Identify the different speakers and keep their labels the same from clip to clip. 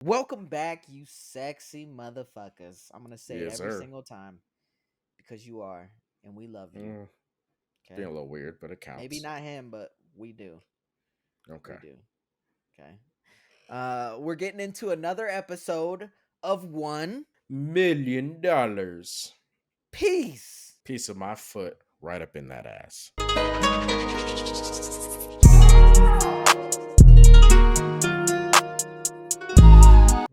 Speaker 1: Welcome back, you sexy motherfuckers. I'm gonna say it
Speaker 2: Yes,
Speaker 1: every
Speaker 2: sir.
Speaker 1: single time because you are, and we love you.
Speaker 2: Mm, being
Speaker 1: Okay,
Speaker 2: a little weird, but it
Speaker 1: maybe
Speaker 2: counts.
Speaker 1: not him, but we do. We
Speaker 2: Okay.
Speaker 1: do. Okay. We're getting into another episode of One
Speaker 2: $1 million.
Speaker 1: Piece.
Speaker 2: Piece of my foot right up in that ass.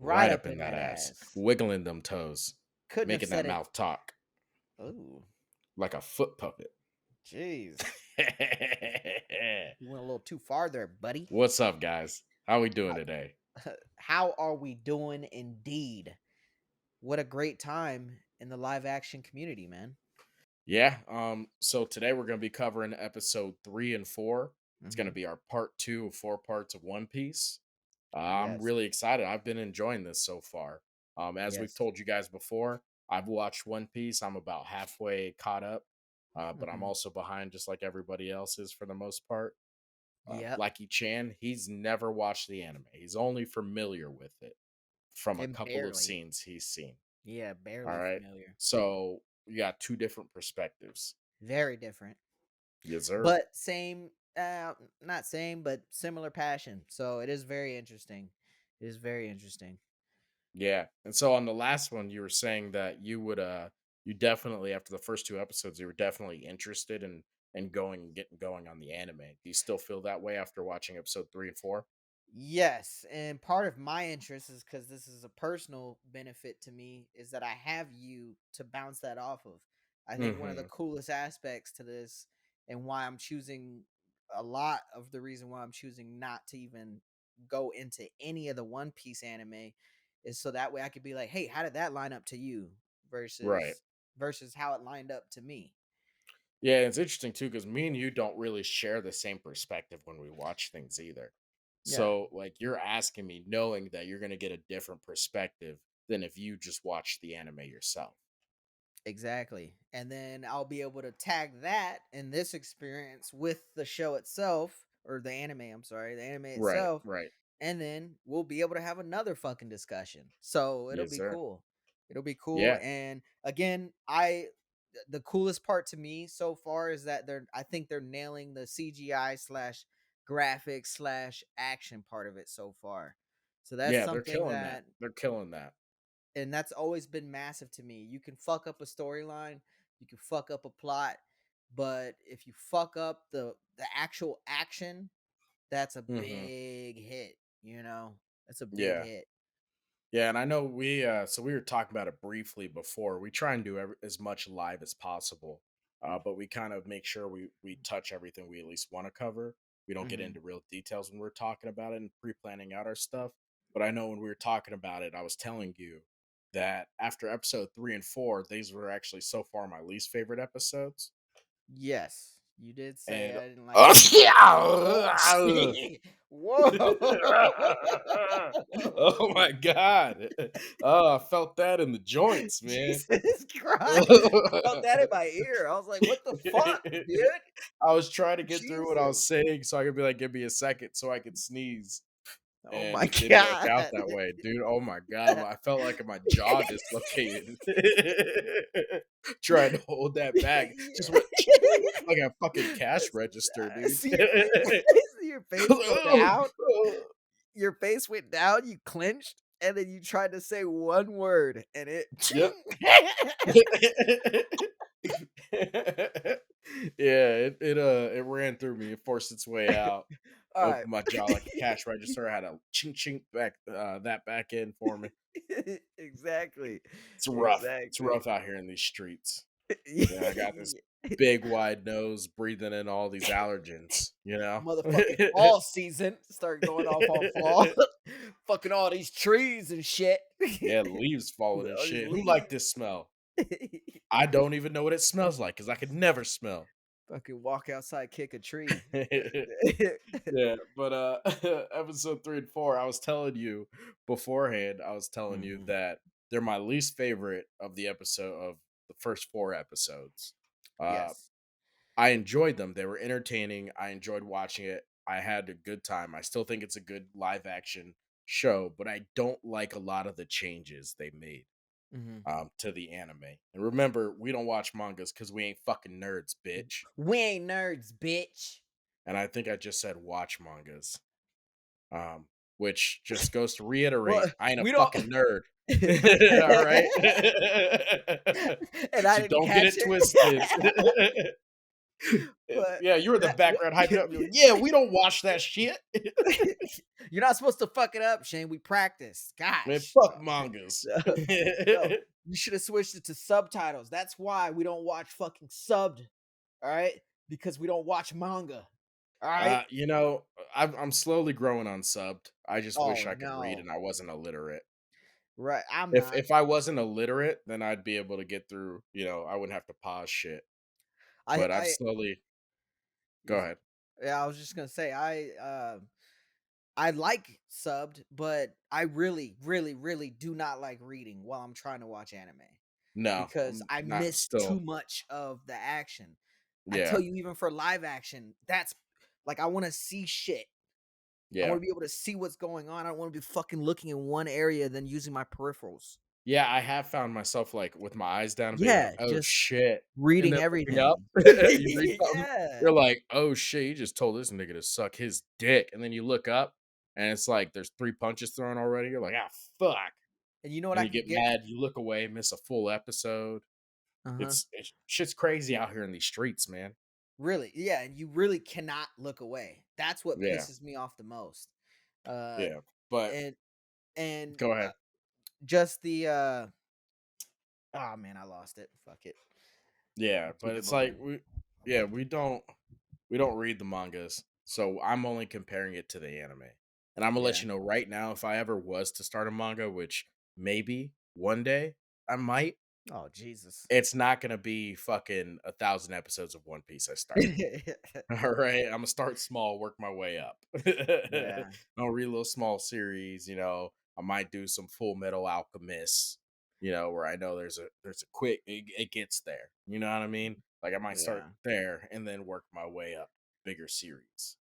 Speaker 1: Right
Speaker 2: Right
Speaker 1: up
Speaker 2: up in
Speaker 1: in
Speaker 2: that
Speaker 1: that
Speaker 2: ass.
Speaker 1: ass.
Speaker 2: Wiggling them toes.
Speaker 1: Couldn't have
Speaker 2: Making that
Speaker 1: said it.
Speaker 2: mouth talk
Speaker 1: Oh,
Speaker 2: like a foot puppet.
Speaker 1: jeez. You went a little too far there, buddy.
Speaker 2: What's up, guys? How we doing today?
Speaker 1: How are we doing? Indeed. What a great time in the live action community, man.
Speaker 2: Yeah, so today we're gonna be covering episode 3 and 4. It's gonna
Speaker 1: Hmm.
Speaker 2: be our part two of 4 parts of One Piece. I'm
Speaker 1: Yes.
Speaker 2: really excited. I've been enjoying this so far. As we've
Speaker 1: Yes.
Speaker 2: told you guys before, I've watched One Piece. I'm about halfway caught up, but I'm
Speaker 1: Hmm.
Speaker 2: also behind just like everybody else is for the most part.
Speaker 1: Yep.
Speaker 2: Blackie Chan, he's never watched the anime. He's only familiar with it from a
Speaker 1: And
Speaker 2: couple of
Speaker 1: barely.
Speaker 2: scenes he's seen.
Speaker 1: Yeah,
Speaker 2: All
Speaker 1: barely
Speaker 2: right.
Speaker 1: familiar.
Speaker 2: So we got two different perspectives.
Speaker 1: Very different.
Speaker 2: Yes, sir.
Speaker 1: But same not same, but similar passion. So it is very interesting. It is very interesting.
Speaker 2: Yeah. And so on the last one, you were saying that you definitely after the first two episodes, you were definitely interested in going and getting going on the anime. Do you still feel that way after watching episode 3 and 4?
Speaker 1: Yes, and part of my interest is because this is a personal benefit to me, is that I have you to bounce that off of. I think one of the
Speaker 2: Mm-hmm.
Speaker 1: coolest aspects to this, and why I'm choosing a lot of the reason why I'm choosing not to even go into any of the One Piece anime, is so that way I could be like, hey, how did that line up to you
Speaker 2: Right.
Speaker 1: versus how it lined up to me.
Speaker 2: Yeah, it's interesting too because me and you don't really share the same perspective when we watch things either.
Speaker 1: Yeah.
Speaker 2: So, like, you're asking me knowing that you're going to get a different perspective than if you just watch the anime yourself.
Speaker 1: Exactly. And then I'll be able to tag that in this experience with the show itself, or the anime, I'm sorry, the anime
Speaker 2: Right,
Speaker 1: itself.
Speaker 2: right.
Speaker 1: And then we'll be able to have another fucking discussion. So it'll
Speaker 2: Yes,
Speaker 1: be
Speaker 2: sir.
Speaker 1: cool. It'll be cool.
Speaker 2: Yeah.
Speaker 1: And again, the coolest part to me so far is that I think they're nailing the CGI slash graphics slash action part of it so far. So that's
Speaker 2: Yeah, they're
Speaker 1: something
Speaker 2: killing that.
Speaker 1: that,
Speaker 2: They're killing that.
Speaker 1: and that's always been massive to me. You can fuck up a storyline, you can fuck up a plot, but if you fuck up the actual action, that's a
Speaker 2: Mhm.
Speaker 1: big hit, you know? That's a big
Speaker 2: Yeah.
Speaker 1: hit.
Speaker 2: Yeah, and I know we were talking about it briefly before. We try and do as much live as possible, but we kind of make sure we touch everything we at least want to cover. We don't get
Speaker 1: Mhm.
Speaker 2: into real details when we're talking about it and pre-planning out our stuff. But I know when we were talking about it, I was telling you that after episode 3 and 4, these were actually so far my least favorite episodes.
Speaker 1: Yes, you did say
Speaker 2: And
Speaker 1: I didn't like any of them. Oh shit. Whoa.
Speaker 2: oh my god. Oh, I felt that in the joints, man.
Speaker 1: Jesus Christ. I felt that in my ear. I was like, what the fuck, dude?
Speaker 2: I was trying to get through what I was
Speaker 1: Jesus.
Speaker 2: saying so I could be like, give me a second so I could sneeze.
Speaker 1: Oh
Speaker 2: And
Speaker 1: my
Speaker 2: it didn't work
Speaker 1: god.
Speaker 2: out that way, dude. Oh my god. I felt like my jaw dislocated. Trying to hold that back. Just went like a fucking cash register, dude.
Speaker 1: See your face, see your face go down. Your face went down. You clenched, and then you tried to say one word, and it.
Speaker 2: Yep. Yeah, it ran through me. It forced its way out.
Speaker 1: All right.
Speaker 2: Opened my jaw like a cash register. I had a chink chink back that back in for me.
Speaker 1: Exactly.
Speaker 2: It's rough. It's
Speaker 1: Exactly.
Speaker 2: rough out here in these streets. Yeah, I got this
Speaker 1: Yeah.
Speaker 2: big wide nose breathing in all these allergens, you know?
Speaker 1: Motherfucking fall season. Start going off on fall. Fucking all these trees and shit.
Speaker 2: Yeah, leaves falling and
Speaker 1: All these
Speaker 2: shit. Who
Speaker 1: leaves.
Speaker 2: like this smell? I don't even know what it smells like because I could never smell.
Speaker 1: Fucking walk outside, kick a tree.
Speaker 2: Yeah, but episode 3 and 4, I was telling you beforehand, I was telling you
Speaker 1: Mhm.
Speaker 2: that they're my least favorite of the episode of the first 4 episodes. Uh
Speaker 1: Yes.
Speaker 2: I enjoyed them. They were entertaining. I enjoyed watching it. I had a good time. I still think it's a good live action show, but I don't like a lot of the changes they made
Speaker 1: Mhm.
Speaker 2: to the anime. And remember, we don't watch mangas because we ain't fucking nerds, bitch.
Speaker 1: We ain't nerds, bitch.
Speaker 2: And I think I just said watch mangas, which just goes to reiterate,
Speaker 1: Well,
Speaker 2: I ain't a
Speaker 1: we don't
Speaker 2: fucking nerd.
Speaker 1: and
Speaker 2: All right.
Speaker 1: I
Speaker 2: So
Speaker 1: didn't
Speaker 2: don't get
Speaker 1: catch
Speaker 2: it twisted.
Speaker 1: it. But
Speaker 2: Yeah, you were the
Speaker 1: that
Speaker 2: background hyping up. You're like, yeah, we don't watch that shit.
Speaker 1: you're not supposed to fuck it up, Shane. We practice.
Speaker 2: Man,
Speaker 1: Gosh.
Speaker 2: fuck mangas.
Speaker 1: No, you should have switched it to subtitles. That's why we don't watch fucking subbed. All right? Because we don't watch manga. All right?
Speaker 2: You know, I'm slowly growing on subbed. I just wish
Speaker 1: Oh
Speaker 2: I could read
Speaker 1: no.
Speaker 2: and I wasn't illiterate.
Speaker 1: Right. I'm
Speaker 2: If
Speaker 1: not.
Speaker 2: if I wasn't illiterate, then I'd be able to get through. I wouldn't have to pause shit. But I've
Speaker 1: I
Speaker 2: slowly. Go
Speaker 1: is-
Speaker 2: ahead.
Speaker 1: yeah, I was just gonna say I like subbed, but I really, really, really do not like reading while I'm trying to watch anime
Speaker 2: No,
Speaker 1: because
Speaker 2: I'm
Speaker 1: I
Speaker 2: not
Speaker 1: miss too
Speaker 2: still.
Speaker 1: much of the action. I tell
Speaker 2: Yeah,
Speaker 1: you, even for live action, that's like I want to see shit. I
Speaker 2: yeah,
Speaker 1: want to be able to see what's going on. I don't want to be fucking looking in one area then using my peripherals.
Speaker 2: yeah. I have found myself like with my eyes down and being like,
Speaker 1: Yeah,
Speaker 2: "Oh
Speaker 1: just
Speaker 2: shit," and
Speaker 1: reading
Speaker 2: then looking up.
Speaker 1: everything.
Speaker 2: You read something,
Speaker 1: Yeah.
Speaker 2: you're like, "Oh shit!" You just told this nigga to suck his dick, and then you look up, and it's like there's 3 punches thrown already. You're like, "Ah, fuck."
Speaker 1: And you know what
Speaker 2: And
Speaker 1: I
Speaker 2: you
Speaker 1: can
Speaker 2: get
Speaker 1: get?
Speaker 2: mad, you look away, miss a full episode.
Speaker 1: Uh-huh.
Speaker 2: It's shit's crazy out here in these streets, man.
Speaker 1: Really, yeah, and you really cannot look away. That's what
Speaker 2: Yeah,
Speaker 1: pisses me off the most. Uh,
Speaker 2: yeah. But
Speaker 1: and and
Speaker 2: go ahead.
Speaker 1: just the oh man, I lost it. Fuck it.
Speaker 2: Yeah, but
Speaker 1: Keep it
Speaker 2: it's
Speaker 1: moving.
Speaker 2: like yeah, we don't read the mangas, so I'm only comparing it to the anime. And I'm gonna let
Speaker 1: Yeah.
Speaker 2: you know right now, if I ever was to start a manga, which maybe one day I might,
Speaker 1: Oh Jesus.
Speaker 2: it's not gonna be fucking 1,000 episodes of One Piece I start. All right, I'm gonna start small, work my way up.
Speaker 1: Yeah.
Speaker 2: I'll read a little small series. I might do some Full Metal Alchemist. Where I know there's a quick it gets there. You know what I mean? Like I might start
Speaker 1: Yeah.
Speaker 2: there and then work my way up bigger series.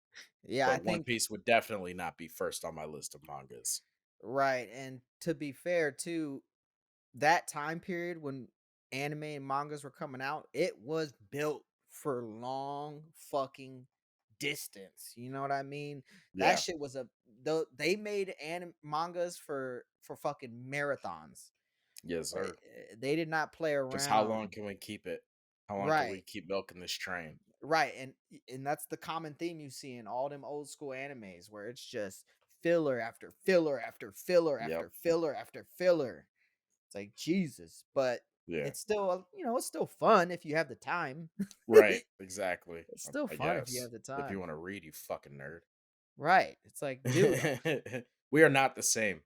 Speaker 1: Yeah, I
Speaker 2: But One
Speaker 1: think
Speaker 2: Piece would definitely not be first on my list of mangas.
Speaker 1: right. And to be fair, too, that time period when anime and mangas were coming out, it was built for long fucking distance. You know what I mean? That
Speaker 2: Yeah,
Speaker 1: shit was they made mangas for fucking marathons.
Speaker 2: yes, sir.
Speaker 1: They did not play
Speaker 2: Because how long
Speaker 1: around.
Speaker 2: can we keep it? How long can we
Speaker 1: Right.
Speaker 2: keep milking this train?
Speaker 1: Right. And that's the common theme you see in all them old school animes where it's just filler after filler after filler
Speaker 2: Yep.
Speaker 1: after filler after filler. It's like Jesus, but
Speaker 2: Yeah.
Speaker 1: it's still, it's still fun if you have the time.
Speaker 2: Right, exactly.
Speaker 1: It's
Speaker 2: I
Speaker 1: still
Speaker 2: I
Speaker 1: fun if you have
Speaker 2: guess
Speaker 1: the
Speaker 2: if you
Speaker 1: time.
Speaker 2: wanna read, you fucking nerd.
Speaker 1: Right. It's like, dude,
Speaker 2: We are not the same,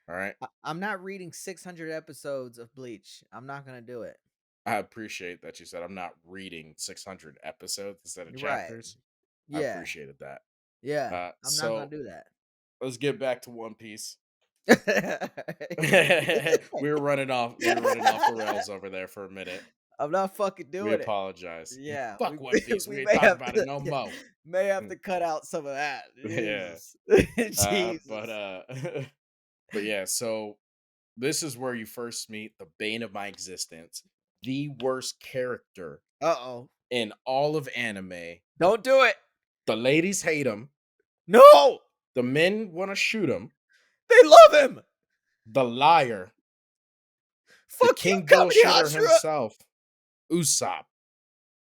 Speaker 2: alright?
Speaker 1: I'm not reading 600 episodes of Bleach. I'm not gonna do it.
Speaker 2: I appreciate that you said I'm not reading 600 episodes instead of
Speaker 1: Right.
Speaker 2: chapters. I
Speaker 1: Yeah.
Speaker 2: appreciated that.
Speaker 1: Yeah. I'm not gonna
Speaker 2: So
Speaker 1: do that.
Speaker 2: let's get back to One Piece. We were running off the rails over there for a minute.
Speaker 1: I'm not fucking
Speaker 2: We
Speaker 1: doing it.
Speaker 2: apologize.
Speaker 1: Yeah,
Speaker 2: Fuck One Piece,
Speaker 1: we
Speaker 2: we ain't
Speaker 1: may
Speaker 2: talking
Speaker 1: have
Speaker 2: about it
Speaker 1: to
Speaker 2: no more.
Speaker 1: may have
Speaker 2: Mm,
Speaker 1: to cut out some of that.
Speaker 2: yeah.
Speaker 1: Jesus.
Speaker 2: But
Speaker 1: Jesus.
Speaker 2: but yeah, so this is where you first meet the bane of my existence, the worst character
Speaker 1: Uh-oh.
Speaker 2: in all of anime.
Speaker 1: Don't do it.
Speaker 2: The ladies hate him,
Speaker 1: No!
Speaker 2: the men want to shoot him,
Speaker 1: They love him.
Speaker 2: the liar, the
Speaker 1: Fuck you,
Speaker 2: king
Speaker 1: Kamini
Speaker 2: bullshitter
Speaker 1: Hashira.
Speaker 2: himself, Usopp.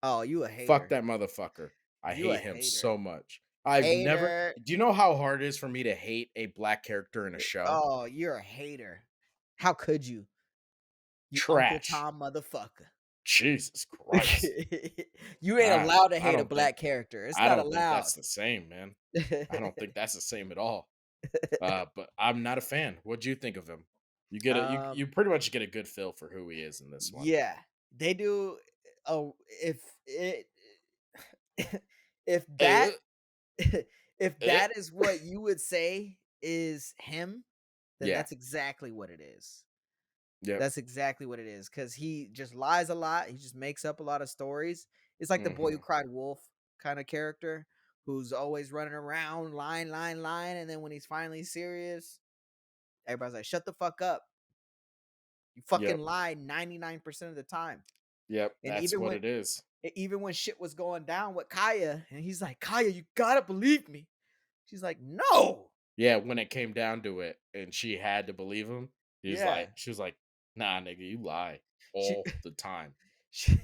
Speaker 1: Oh, you a
Speaker 2: Fuck
Speaker 1: hater.
Speaker 2: that motherfucker. I
Speaker 1: You a
Speaker 2: hate him
Speaker 1: hater.
Speaker 2: so much. I've never.
Speaker 1: Hater.
Speaker 2: Do you know how hard it is for me to hate a black character in a show?
Speaker 1: Oh, you're a hater. How could you? You Uncle
Speaker 2: Trash.
Speaker 1: Tom motherfucker.
Speaker 2: Jesus Christ.
Speaker 1: You ain't
Speaker 2: I
Speaker 1: allowed to
Speaker 2: I
Speaker 1: hate a
Speaker 2: don't think
Speaker 1: black character. It's
Speaker 2: I
Speaker 1: not
Speaker 2: don't think
Speaker 1: allowed.
Speaker 2: that's the same, man. I don't think that's the same at all. But I'm not a fan. What'd you think of him? You get a you
Speaker 1: um,
Speaker 2: you pretty much get a good feel for who he is in this one.
Speaker 1: yeah, they do. Oh, if it, if
Speaker 2: Uh,
Speaker 1: that, if
Speaker 2: uh,
Speaker 1: that is what you would say is him, then
Speaker 2: yeah.
Speaker 1: that's exactly what it is.
Speaker 2: Yep.
Speaker 1: That's exactly what it is. Because he just lies a lot. He just makes up a lot of stories. It's like the boy who
Speaker 2: Hmm.
Speaker 1: cried wolf kind of character who's always running around, lying, lying, lying, and then when he's finally serious. Everybody's like, "Shut the fuck up. You fucking
Speaker 2: Yep.
Speaker 1: lie 99% of the time."
Speaker 2: Yep.
Speaker 1: And
Speaker 2: That's what it is.
Speaker 1: even when shit was going down with Kaya, and he's like, "Kaya, you gotta believe me." She's like, "No."
Speaker 2: Yeah, when it came down to it and she had to believe him,
Speaker 1: Yeah.
Speaker 2: she was like, "Nah, nigga, you lie
Speaker 1: She
Speaker 2: all the time."
Speaker 1: she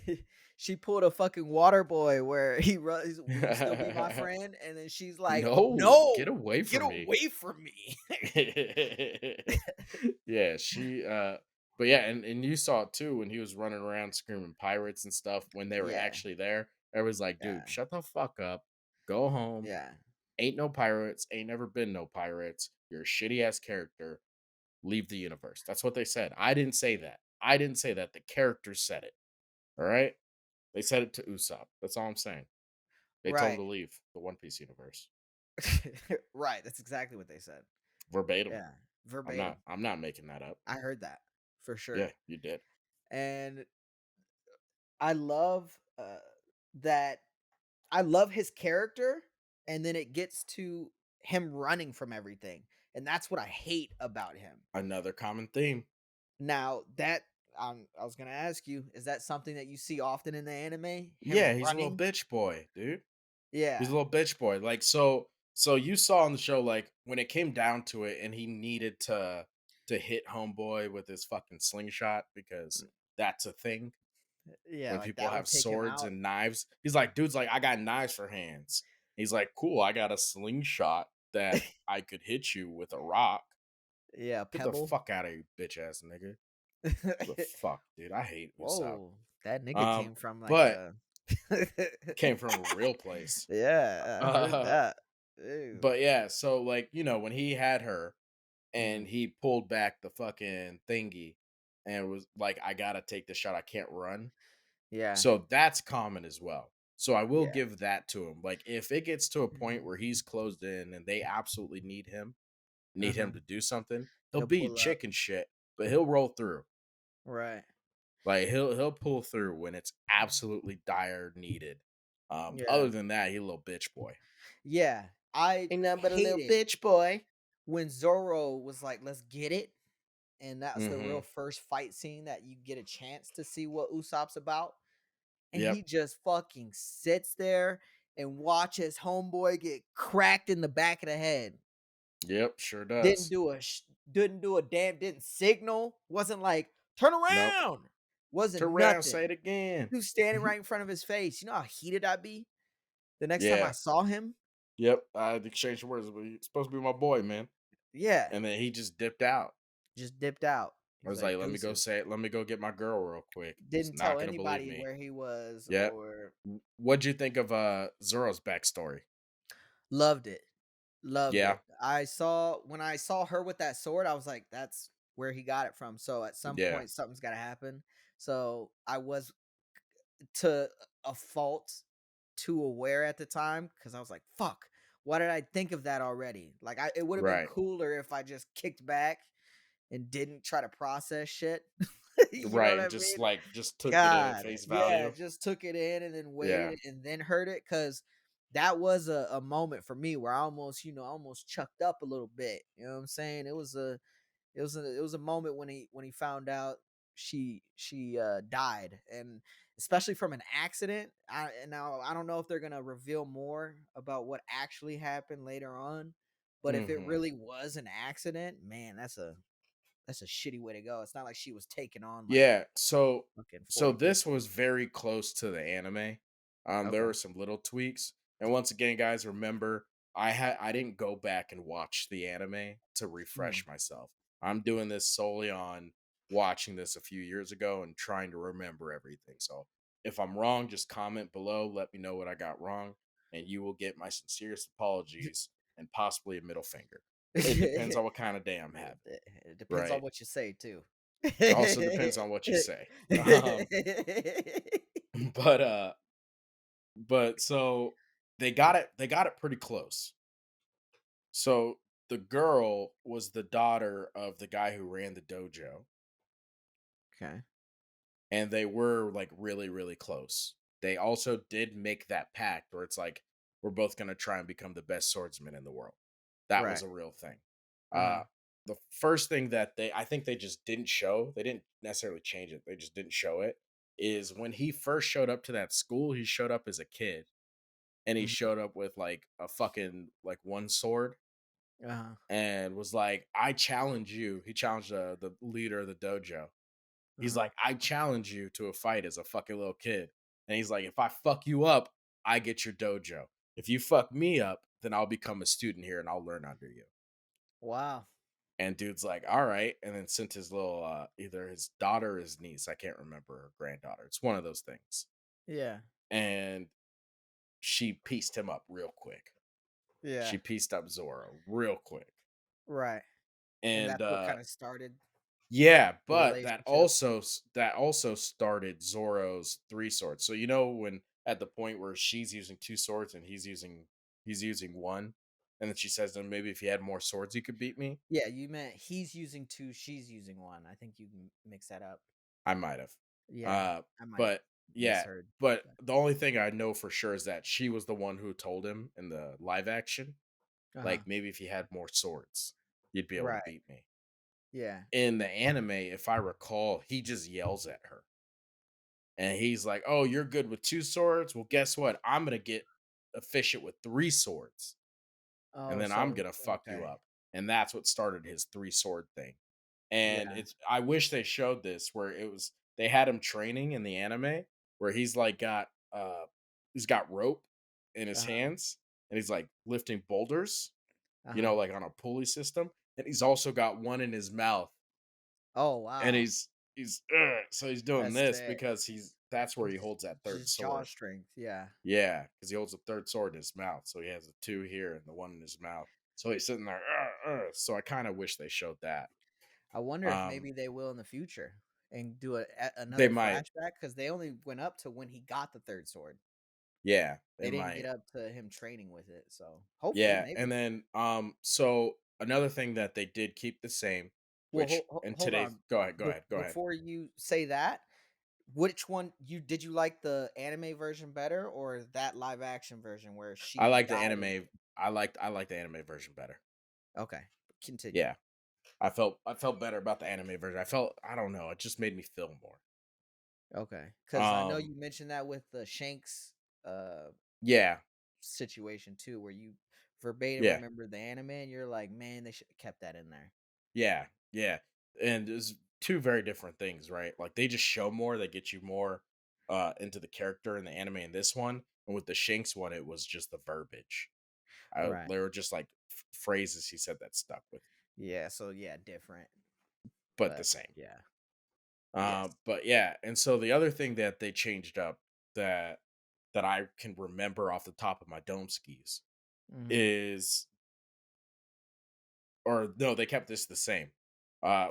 Speaker 1: she pulled a fucking water boy where he runs, "Will you still be my friend?" And then she's like,
Speaker 2: No, get
Speaker 1: "No,
Speaker 2: away
Speaker 1: get
Speaker 2: from me.
Speaker 1: away from me."
Speaker 2: Yeah, but yeah, and you saw it too when he was running around screaming pirates and stuff when they were
Speaker 1: Yeah,
Speaker 2: actually there. Everyone's like, dude,
Speaker 1: yeah,
Speaker 2: shut the fuck up. Go home.
Speaker 1: yeah.
Speaker 2: Ain't no pirates. Ain't never been no pirates. You're a shitty ass character. Leave the universe. That's what they said. I didn't say that. I didn't say that. The characters said it. All right. They said it to Usopp. That's all I'm saying. They told him
Speaker 1: Right.
Speaker 2: to leave the One Piece universe.
Speaker 1: Right, that's exactly what they said.
Speaker 2: Verbatim.
Speaker 1: Yeah,
Speaker 2: I'm not
Speaker 1: verbatim.
Speaker 2: I'm not making that up.
Speaker 1: I heard that for
Speaker 2: Yeah,
Speaker 1: sure.
Speaker 2: you did.
Speaker 1: And I love, that I love his character, and then it gets to him running from everything, and that's what I hate about him.
Speaker 2: Another common theme.
Speaker 1: Now that I was gonna ask you, is that something that you see often in the anime? Him
Speaker 2: Yeah, he's a little
Speaker 1: running?
Speaker 2: bitch boy, dude. He's a
Speaker 1: Yeah.
Speaker 2: little bitch boy. Like so you saw on the show like when it came down to it and he needed to hit homeboy with his fucking slingshot because
Speaker 1: Mm,
Speaker 2: that's a thing
Speaker 1: yeah,
Speaker 2: when
Speaker 1: like,
Speaker 2: people
Speaker 1: that would
Speaker 2: have
Speaker 1: take him
Speaker 2: swords
Speaker 1: out.
Speaker 2: and knives. He's like, dude's like, I got knives for hands. He's like, cool, I got a slingshot that I could hit you with a rock.
Speaker 1: Yeah,
Speaker 2: Get the
Speaker 1: Pebble.
Speaker 2: fuck out of here, bitch ass nigga. The fuck, dude. I hate Usopp.
Speaker 1: Whoa, that nigga
Speaker 2: Um,
Speaker 1: came from, like,
Speaker 2: but
Speaker 1: a
Speaker 2: came from a real place.
Speaker 1: Yeah, I heard
Speaker 2: Uh,
Speaker 1: that. Ew.
Speaker 2: but yeah, so like, when he had her and
Speaker 1: Mhm.
Speaker 2: he pulled back the fucking thingy and was like, I gotta take the shot, I can't run.
Speaker 1: Yeah,
Speaker 2: So that's common as well. So I will
Speaker 1: yeah.
Speaker 2: give that to him. Like if it gets to a point
Speaker 1: Mhm.
Speaker 2: where he's closed in and they absolutely need
Speaker 1: Uh-huh.
Speaker 2: him to do something, he'll
Speaker 1: He'll
Speaker 2: be
Speaker 1: pull up.
Speaker 2: chicken shit, but he'll roll through.
Speaker 1: Right.
Speaker 2: Like he'll pull through when it's absolutely dire needed. Other
Speaker 1: Yeah.
Speaker 2: than that, he a little bitch boy.
Speaker 1: Yeah. I
Speaker 2: Ain't nothing but a little
Speaker 1: hated
Speaker 2: bitch boy.
Speaker 1: when Zoro was like, "Let's get it," and that's the real
Speaker 2: Mhm.
Speaker 1: first fight scene that you get a chance to see what Usopp's about, and
Speaker 2: Yep.
Speaker 1: he just fucking sits there and watches homeboy get cracked in the back of the head.
Speaker 2: Yep, sure
Speaker 1: Didn't
Speaker 2: does.
Speaker 1: do a didn't do a damn didn't signal, wasn't like, "Turn
Speaker 2: Nope.
Speaker 1: around." Wasn't
Speaker 2: Turn around,
Speaker 1: nothing.
Speaker 2: say it again.
Speaker 1: He was standing right in front of his face. You know how heated I'd be the next time I
Speaker 2: Yeah.
Speaker 1: saw him?
Speaker 2: Yep. I had to exchange words, but he's supposed to be my boy, man.
Speaker 1: Yeah,
Speaker 2: And then he just dipped out.
Speaker 1: just dipped out.
Speaker 2: I
Speaker 1: He's
Speaker 2: was
Speaker 1: like,
Speaker 2: like, let me go
Speaker 1: "Deuces."
Speaker 2: say it. Let me go get my girl real quick. He's
Speaker 1: Didn't
Speaker 2: not
Speaker 1: tell
Speaker 2: gonna believe
Speaker 1: anybody
Speaker 2: me.
Speaker 1: where he was
Speaker 2: Yep.
Speaker 1: or
Speaker 2: What'd you think of Zoro's backstory?
Speaker 1: loved it. Loved
Speaker 2: Yeah.
Speaker 1: it. When I saw her with that sword, I was like, "That's where he got it from." So at some
Speaker 2: Yeah.
Speaker 1: point, something's gotta happen. So I was to a fault too aware at the time because I was like, "Fuck, why did I think of that already?" Like, it would have been
Speaker 2: Right.
Speaker 1: cooler if I just kicked back and didn't try to process shit. You know what
Speaker 2: Right.
Speaker 1: I
Speaker 2: And just
Speaker 1: mean?
Speaker 2: like just took it in at
Speaker 1: God,
Speaker 2: face
Speaker 1: yeah,
Speaker 2: value.
Speaker 1: just took it in and then
Speaker 2: Yeah.
Speaker 1: waited and then heard it because that was a moment for me where I almost, almost chucked up a little bit. You know what I'm saying? It was a moment when he found out she died, and especially from an accident. And now I don't know if they're gonna reveal more about what actually happened later on, but if it
Speaker 2: Hmm.
Speaker 1: really was an accident, man, that's a shitty way to go. It's not like she was taking on like
Speaker 2: Yeah,
Speaker 1: fucking
Speaker 2: so
Speaker 1: 40
Speaker 2: this
Speaker 1: people.
Speaker 2: was very close to the anime. There
Speaker 1: Okay.
Speaker 2: were some little tweaks, and once again, guys, remember I didn't go back and watch the anime to
Speaker 1: Mm.
Speaker 2: refresh myself. I'm doing this solely on watching this a few years ago and trying to remember everything. So if I'm wrong, just comment below, let me know what I got wrong, and you will get my sincerest apologies and possibly a middle finger. It depends on what kind of day I'm having,
Speaker 1: It depends on
Speaker 2: right?
Speaker 1: what you say too.
Speaker 2: It also depends on what you say. But so they got it pretty close. So the girl was the daughter of the guy who ran the dojo,
Speaker 1: Okay.
Speaker 2: and they were like really, really close. They also did make that pact where it's like we're both gonna try and become the best swordsman in the world. That was
Speaker 1: Right.
Speaker 2: a real thing. Uh
Speaker 1: Uh-huh.
Speaker 2: the first thing that I think they just didn't show, they didn't necessarily change it, they just didn't show it, is when he first showed up to that school, he showed up as a kid, and he
Speaker 1: Mhm.
Speaker 2: showed up with, like, a fucking, like, 1 sword
Speaker 1: Uh-huh.
Speaker 2: and was like, "I challenge you." He challenged, the leader of the dojo. He's
Speaker 1: Uh-huh.
Speaker 2: like, "I challenge you to a fight as a fucking little kid." And he's like, "If I fuck you up, I get your dojo. If you fuck me up, then I'll become a student here and I'll learn under you."
Speaker 1: Wow.
Speaker 2: And dude's like, "All right." And then sent his little, either his daughter or his niece, I can't remember, her granddaughter. It's one of those things.
Speaker 1: Yeah.
Speaker 2: And she pieced him up real quick.
Speaker 1: Yeah.
Speaker 2: She pieced up Zoro real quick.
Speaker 1: Right. And
Speaker 2: And
Speaker 1: that's what kinda started
Speaker 2: yeah,
Speaker 1: the
Speaker 2: but
Speaker 1: relationship?
Speaker 2: that also started Zoro's 3 swords. So you know when at the point where she's using 2 swords and he's using 1, and then she says, "Then maybe if you had more swords, you could beat me."
Speaker 1: Yeah, you meant he's using 2, she's using 1. I think you m mix that up.
Speaker 2: I might have.
Speaker 1: Yeah,
Speaker 2: Uh,
Speaker 1: I might have
Speaker 2: but yeah,
Speaker 1: misheard,
Speaker 2: but
Speaker 1: but
Speaker 2: the only thing I know for sure is that she was the one who told him in the live action,
Speaker 1: uh-huh.
Speaker 2: like, "Maybe if you had more swords, you'd be able to
Speaker 1: Right.
Speaker 2: beat me."
Speaker 1: Yeah.
Speaker 2: In the anime, if I recall, he just yells at her. And he's like, "Oh, you're good with 2 swords? Well, guess what? I'm gonna get efficient with 3 swords, and
Speaker 1: Oh,
Speaker 2: then I'm
Speaker 1: so
Speaker 2: gonna fuck you
Speaker 1: okay.
Speaker 2: up." And that's what started his 3 sword thing. And
Speaker 1: Yeah.
Speaker 2: it's I wish they showed this where they had him training in the anime where he's got rope in his
Speaker 1: Uh-huh.
Speaker 2: hands and he's like lifting boulders,
Speaker 1: Uh-huh.
Speaker 2: like on a pulley system, and he's also got one in his mouth
Speaker 1: Oh,
Speaker 2: and
Speaker 1: wow.
Speaker 2: he's "Ugh," so he's doing
Speaker 1: That's
Speaker 2: this
Speaker 1: sick.
Speaker 2: because that's where he
Speaker 1: Just
Speaker 2: holds that 3rd
Speaker 1: just jaw
Speaker 2: sword.
Speaker 1: strength, yeah.
Speaker 2: Yeah, because he holds a 3rd sword in his mouth, so he has the 2 here and the 1 in his mouth. So he's sitting there, so I kinda wish they showed that.
Speaker 1: I wonder if
Speaker 2: Um,
Speaker 1: maybe they will in the future and do
Speaker 2: they
Speaker 1: another
Speaker 2: might.
Speaker 1: flashback because they only went up to when he got the 3rd sword.
Speaker 2: Yeah, they
Speaker 1: They didn't get
Speaker 2: might.
Speaker 1: up to him training with it, so hopefully,
Speaker 2: Yeah, and
Speaker 1: maybe.
Speaker 2: then, so another thing that they did keep the same,
Speaker 1: Well,
Speaker 2: which in
Speaker 1: hold
Speaker 2: today's
Speaker 1: on.
Speaker 2: go ahead.
Speaker 1: Before you say that, which one you like the anime version better or that live action version where
Speaker 2: I
Speaker 1: she
Speaker 2: like the
Speaker 1: died in
Speaker 2: anime I like the anime version better.
Speaker 1: okay, continue.
Speaker 2: Yeah. I felt better about the anime version. I don't know, it just made me feel more.
Speaker 1: Okay, because I know
Speaker 2: Um,
Speaker 1: you mentioned that with the Shanks, uh,
Speaker 2: yeah,
Speaker 1: situation too, where you verbatim
Speaker 2: yeah,
Speaker 1: remember the anime and you're like, "Man, they should have kept that in there."
Speaker 2: yeah, yeah, and it's 2 very different things, right? Like, they just show more, they get you more, into the character in the anime in this one, and with the Shanks one, it was just the verbiage.
Speaker 1: Right.
Speaker 2: They were just, like, phrases he said that stuck with,
Speaker 1: Yeah, so yeah, different,
Speaker 2: but the
Speaker 1: but
Speaker 2: same.
Speaker 1: yeah. Yes.
Speaker 2: But yeah, and so the other thing that they changed up that I can remember off the top of my dome skis
Speaker 1: Mhm.
Speaker 2: is or no, they kept this the same.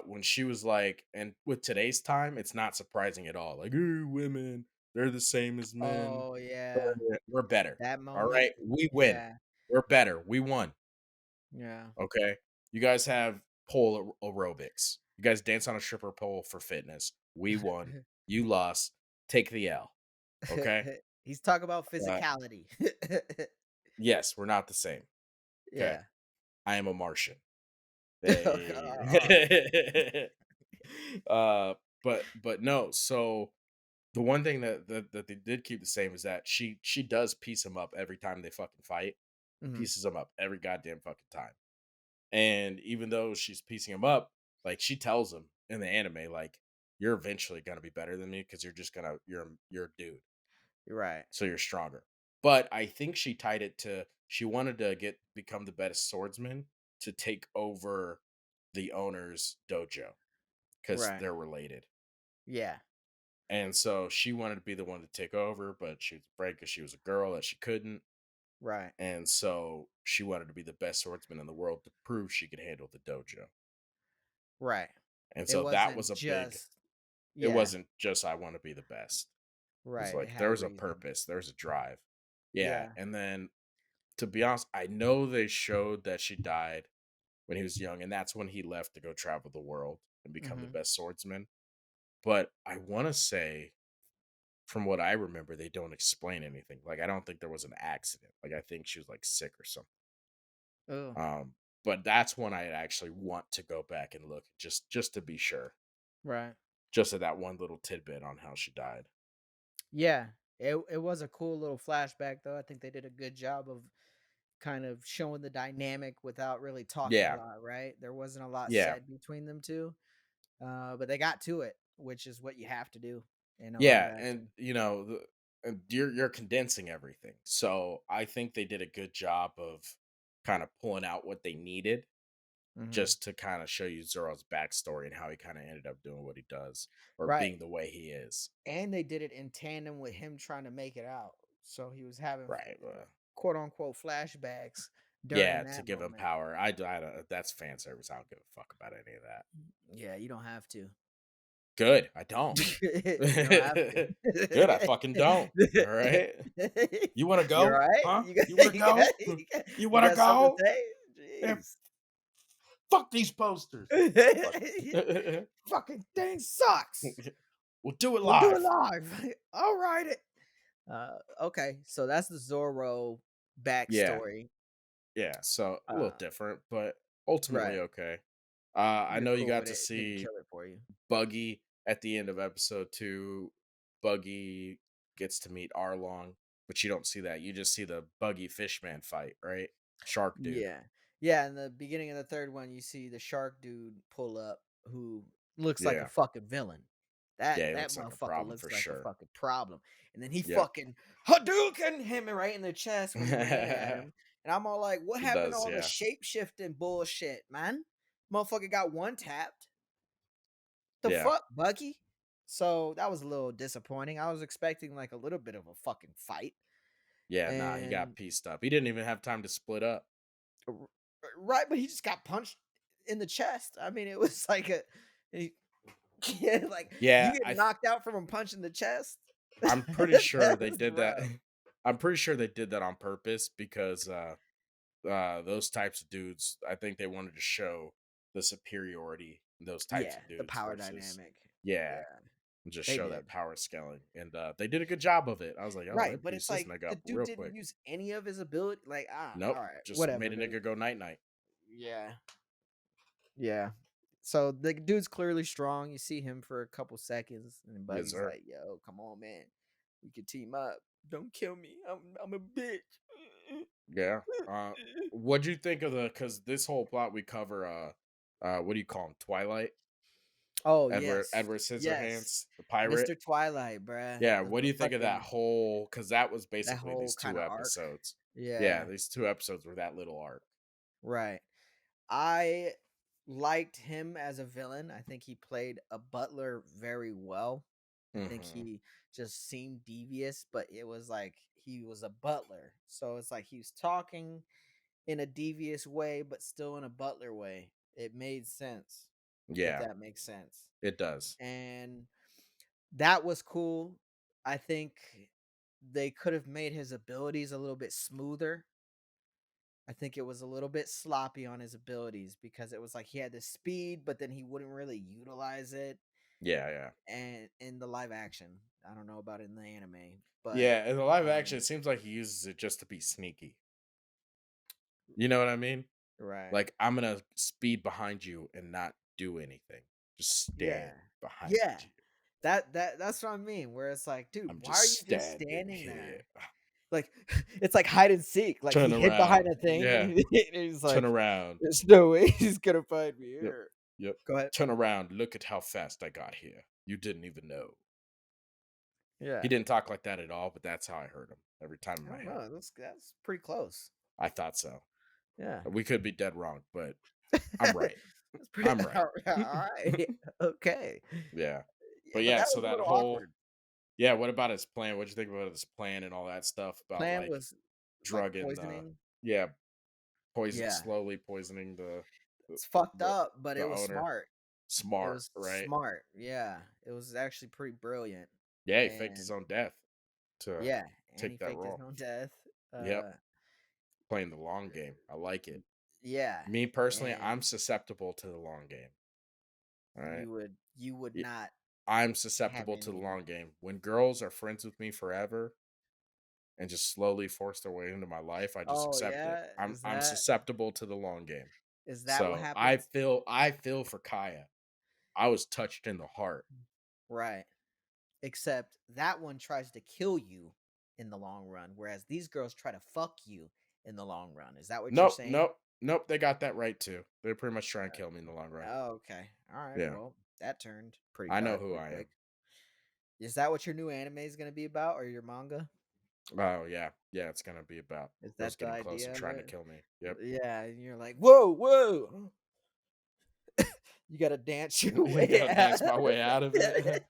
Speaker 2: When she was like, and with today's time, it's not surprising at all. Like, ooh, women, they're the same as men.
Speaker 1: Oh, yeah.
Speaker 2: We're better.
Speaker 1: That
Speaker 2: All
Speaker 1: moment.
Speaker 2: right, we win.
Speaker 1: Yeah.
Speaker 2: We're better. We won.
Speaker 1: Yeah.
Speaker 2: Okay, you guys have pole aerobics. You guys dance on a stripper pole for fitness. We won. You lost. Take the L. Okay.
Speaker 1: He's talking about
Speaker 2: Uh,
Speaker 1: physicality.
Speaker 2: yes, we're not the same. Okay,
Speaker 1: Yeah.
Speaker 2: I am a Martian.
Speaker 1: Oh,
Speaker 2: They uh, but no, so the one thing that they did keep the same is that she does piece him up every time they fucking fight.
Speaker 1: mhm.
Speaker 2: Pieces him up every goddamn fucking time. And even though she's piecing him up, like she tells him in the anime, like, you're eventually gonna be better than me because you're a dude.
Speaker 1: Right.
Speaker 2: So you're stronger. But I think she tied it to she wanted to become the best swordsman to take over the owner's dojo because
Speaker 1: Right.
Speaker 2: they're related.
Speaker 1: Yeah.
Speaker 2: And so she wanted to be the one to take over, but she was afraid because she was a girl that she couldn't.
Speaker 1: Right.
Speaker 2: And so she wanted to be the best swordsman in the world to prove she could handle the dojo.
Speaker 1: Right.
Speaker 2: And
Speaker 1: It
Speaker 2: so that was
Speaker 1: wasn't
Speaker 2: a big,
Speaker 1: just
Speaker 2: it
Speaker 1: yeah.
Speaker 2: wasn't just I want to be the best. It was
Speaker 1: Right. It
Speaker 2: like
Speaker 1: had
Speaker 2: there
Speaker 1: a
Speaker 2: was a
Speaker 1: reason.
Speaker 2: purpose, there's a drive. Yeah.
Speaker 1: Yeah.
Speaker 2: And then to be honest, I know they showed that she died when he was young, and that's when he left to go travel the world and become the
Speaker 1: Mhm.
Speaker 2: best swordsman. But I want to say, from what I remember, they don't explain anything. Like, I don't think there was an accident. Like, I think she was like sick or something.
Speaker 1: Oh.
Speaker 2: but that's one I actually want to go back and look just to be sure.
Speaker 1: Right.
Speaker 2: Just at that one little tidbit on how she died.
Speaker 1: Yeah. It was a cool little flashback though. I think they did a good job of kind of showing the dynamic without really talking a
Speaker 2: Yeah.
Speaker 1: lot, right? There wasn't a lot
Speaker 2: Yeah.
Speaker 1: said between them two. But they got to it, which is what you have to do in a live
Speaker 2: Yeah, and
Speaker 1: action.
Speaker 2: and you're condensing everything. So I think they did a good job of kind of pulling out what they needed
Speaker 1: Mhm.
Speaker 2: just to kind of show you Zoro's backstory and how he kind of ended up doing what he does or
Speaker 1: Right.
Speaker 2: being the way he is.
Speaker 1: And they did it in tandem with him trying to make it out. So he was having
Speaker 2: Right.
Speaker 1: quote unquote flashbacks during
Speaker 2: Yeah, to
Speaker 1: that
Speaker 2: give him
Speaker 1: moment.
Speaker 2: power. I don't, that's fan service. I don't give a fuck about any of that.
Speaker 1: Yeah, you don't have to.
Speaker 2: Good. I don't.
Speaker 1: You don't have
Speaker 2: Good. I fucking don't. All
Speaker 1: to.
Speaker 2: right. You want to
Speaker 1: You're
Speaker 2: go?
Speaker 1: right.
Speaker 2: Huh? You want to go? You
Speaker 1: You
Speaker 2: want to
Speaker 1: got something to
Speaker 2: go?
Speaker 1: say?
Speaker 2: Yeah,
Speaker 1: Jeez.
Speaker 2: fuck these posters. Fuck.
Speaker 1: Fucking thing sucks.
Speaker 2: We'll do it
Speaker 1: We'll do it
Speaker 2: live.
Speaker 1: live. All right. Okay, so that's the Zorro
Speaker 2: Yeah.
Speaker 1: backstory.
Speaker 2: Yeah. So a little
Speaker 1: Uh,
Speaker 2: different, but ultimately
Speaker 1: right.
Speaker 2: okay. I
Speaker 1: You're
Speaker 2: know you
Speaker 1: cool
Speaker 2: got
Speaker 1: with
Speaker 2: to
Speaker 1: it. It didn't
Speaker 2: see
Speaker 1: kill it for you.
Speaker 2: Buggy at the end of episode 2. Buggy gets to meet Arlong, but you don't see that. You just see the Buggy Fishman fight, right? Shark dude.
Speaker 1: Yeah. Yeah, in the beginning of the third one, you see the shark dude pull up who looks like a
Speaker 2: Yeah.
Speaker 1: fucking villain. That
Speaker 2: Yeah, he
Speaker 1: that
Speaker 2: looks like a
Speaker 1: motherfucker
Speaker 2: problem for
Speaker 1: looks like a
Speaker 2: sure.
Speaker 1: fucking problem. And then he
Speaker 2: Yep.
Speaker 1: fucking Hadouken him right in the chest when he ran at
Speaker 2: It
Speaker 1: him. And I'm all like, what happened to
Speaker 2: does,
Speaker 1: all the
Speaker 2: yeah.
Speaker 1: shape shifting bullshit, man? Motherfucker got one tapped. The
Speaker 2: Yeah.
Speaker 1: fuck, Buggy? So that was a little disappointing. I was expecting like a little bit of a fucking fight.
Speaker 2: Yeah, nah, he got
Speaker 1: And
Speaker 2: pieced up. He didn't even have time to split up.
Speaker 1: R right, but he just got punched in the chest. I mean, it was like a he yeah, like, you
Speaker 2: Yeah,
Speaker 1: get knocked out from a punch in the chest?
Speaker 2: I'm pretty sure they
Speaker 1: That's
Speaker 2: did that.
Speaker 1: rough.
Speaker 2: I'm pretty sure they did that on purpose because those types of dudes, I think they wanted to show the superiority in those types
Speaker 1: Yeah,
Speaker 2: of
Speaker 1: the
Speaker 2: dudes
Speaker 1: power
Speaker 2: versus
Speaker 1: dynamic.
Speaker 2: yeah,
Speaker 1: Yeah,
Speaker 2: and just
Speaker 1: they
Speaker 2: show that
Speaker 1: did.
Speaker 2: power scaling. And they did a good job of it. I was like, oh, they
Speaker 1: Right, but it's
Speaker 2: pieced this
Speaker 1: like,
Speaker 2: nigga
Speaker 1: the
Speaker 2: up
Speaker 1: dude
Speaker 2: real
Speaker 1: didn't
Speaker 2: quick.
Speaker 1: use any of his ability like,
Speaker 2: Nope,
Speaker 1: alright,
Speaker 2: just
Speaker 1: whatever,
Speaker 2: made a
Speaker 1: dude.
Speaker 2: nigga go night night.
Speaker 1: Yeah, yeah. So, the dude's clearly strong, you see him for a couple seconds, and then
Speaker 2: Yes,
Speaker 1: Buggy's
Speaker 2: sir.
Speaker 1: like, "Yo, come on, man. We could team up. Don't kill me. I'm a bitch."
Speaker 2: Yeah. What'd you think of the? Because this whole plot we cover. What do you call him? Twilight.
Speaker 1: Oh,
Speaker 2: Edward
Speaker 1: yes. Yes.
Speaker 2: Scissorhands, the pirate.
Speaker 1: Mr. Twilight, bruh.
Speaker 2: Yeah,
Speaker 1: The
Speaker 2: what do
Speaker 1: the
Speaker 2: you think of that
Speaker 1: fucking
Speaker 2: whole? Because that was
Speaker 1: that
Speaker 2: basically
Speaker 1: whole
Speaker 2: these two
Speaker 1: kinda arc.
Speaker 2: episodes. Yeah,
Speaker 1: Yeah,
Speaker 2: these 2 episodes were that little arc.
Speaker 1: right. I liked him as a villain. I think he played a butler very well. I think
Speaker 2: Hmm.
Speaker 1: he just seemed devious, but it was like he was a butler. So it's like he was talking in a devious way, but still in a butler way. It made sense, if
Speaker 2: Yeah,
Speaker 1: that makes sense.
Speaker 2: it does.
Speaker 1: And that was cool. I think they could have made his abilities a little bit smoother. I think it was a little bit sloppy on his abilities because it was like he had the speed, but then he wouldn't really utilize it.
Speaker 2: Yeah, yeah,
Speaker 1: And in the live action, I don't know about in the anime, but
Speaker 2: yeah. In the live action,
Speaker 1: um,
Speaker 2: it seems like he uses it just to be sneaky. You know what I mean?
Speaker 1: right,
Speaker 2: Like I'm gonna speed behind you and not do anything. Just
Speaker 1: yeah,
Speaker 2: stand behind
Speaker 1: yeah.
Speaker 2: you.
Speaker 1: That's what I mean. Where it's like, dude,
Speaker 2: I'm
Speaker 1: why
Speaker 2: just
Speaker 1: are you just
Speaker 2: standing
Speaker 1: standing
Speaker 2: here.
Speaker 1: there? Like it's like hide and seek. Like he
Speaker 2: Turn
Speaker 1: hid behind
Speaker 2: around.
Speaker 1: a thing, and
Speaker 2: Yeah.
Speaker 1: he's
Speaker 2: Turn
Speaker 1: like,
Speaker 2: around.
Speaker 1: "There's no way he's gonna find me
Speaker 2: Yep.
Speaker 1: here."
Speaker 2: Yep.
Speaker 1: Go ahead.
Speaker 2: Turn around. Look at how fast I got here. You didn't even know. He
Speaker 1: Yeah,
Speaker 2: didn't talk like that at all, but that's how I heard him every time in
Speaker 1: I
Speaker 2: my
Speaker 1: don't
Speaker 2: head.
Speaker 1: know. That's pretty close.
Speaker 2: I thought so.
Speaker 1: Yeah.
Speaker 2: We could be dead wrong, but I'm right.
Speaker 1: That's pretty
Speaker 2: I'm right.
Speaker 1: alright. Okay.
Speaker 2: Yeah.
Speaker 1: Yeah,
Speaker 2: But
Speaker 1: but
Speaker 2: yeah,
Speaker 1: that
Speaker 2: so
Speaker 1: was a
Speaker 2: that
Speaker 1: little
Speaker 2: whole
Speaker 1: awkward.
Speaker 2: yeah, what about his plan? What'd you think about his plan and all that stuff about
Speaker 1: Plan
Speaker 2: like
Speaker 1: was, like,
Speaker 2: drugging the
Speaker 1: poisoning.
Speaker 2: yeah, poison
Speaker 1: Yeah.
Speaker 2: slowly poisoning the
Speaker 1: It's fucked
Speaker 2: the,
Speaker 1: up, but it
Speaker 2: the
Speaker 1: was
Speaker 2: owner.
Speaker 1: smart. It
Speaker 2: Smart,
Speaker 1: was
Speaker 2: right?
Speaker 1: smart. Yeah. It was actually pretty brilliant.
Speaker 2: Yeah, he faked his
Speaker 1: And
Speaker 2: own death to
Speaker 1: yeah, and he
Speaker 2: take that
Speaker 1: faked his
Speaker 2: role.
Speaker 1: own death.
Speaker 2: Yep.
Speaker 1: Uh,
Speaker 2: Playing the long game. I like it.
Speaker 1: yeah,
Speaker 2: Me personally, I'm
Speaker 1: and
Speaker 2: susceptible to the long game. All right.
Speaker 1: you would
Speaker 2: Y-
Speaker 1: not
Speaker 2: I'm
Speaker 1: have
Speaker 2: susceptible to the
Speaker 1: any.
Speaker 2: long game. When girls are friends with me forever and just slowly force their way into my life, I just
Speaker 1: Oh,
Speaker 2: accept it.
Speaker 1: yeah?
Speaker 2: I'm
Speaker 1: Is
Speaker 2: I'm
Speaker 1: that
Speaker 2: susceptible to the long game.
Speaker 1: Is that what
Speaker 2: So I
Speaker 1: happens?
Speaker 2: feel I feel for Kaya. I was touched in the heart.
Speaker 1: Right. Except that one tries to kill you in the long run, whereas these girls try to fuck you in the long run. Is that what you're
Speaker 2: Nope,
Speaker 1: saying?
Speaker 2: nope, nope. They got that right too. They're pretty much trying to kill me in the long run.
Speaker 1: Oh, okay. All right.
Speaker 2: Yeah,
Speaker 1: Well, that turned pretty
Speaker 2: I know
Speaker 1: dark
Speaker 2: who
Speaker 1: pretty
Speaker 2: I am.
Speaker 1: quick. Is that what your new anime is going to be about, or your manga?
Speaker 2: Oh yeah, yeah. It's gonna be about
Speaker 1: Is
Speaker 2: girls
Speaker 1: that the
Speaker 2: getting close and
Speaker 1: idea of
Speaker 2: trying to
Speaker 1: it?
Speaker 2: kill me. Yep.
Speaker 1: Yeah, and you're like, whoa, whoa. You got to dance your
Speaker 2: You
Speaker 1: way
Speaker 2: gotta dance my
Speaker 1: out.
Speaker 2: way out of it.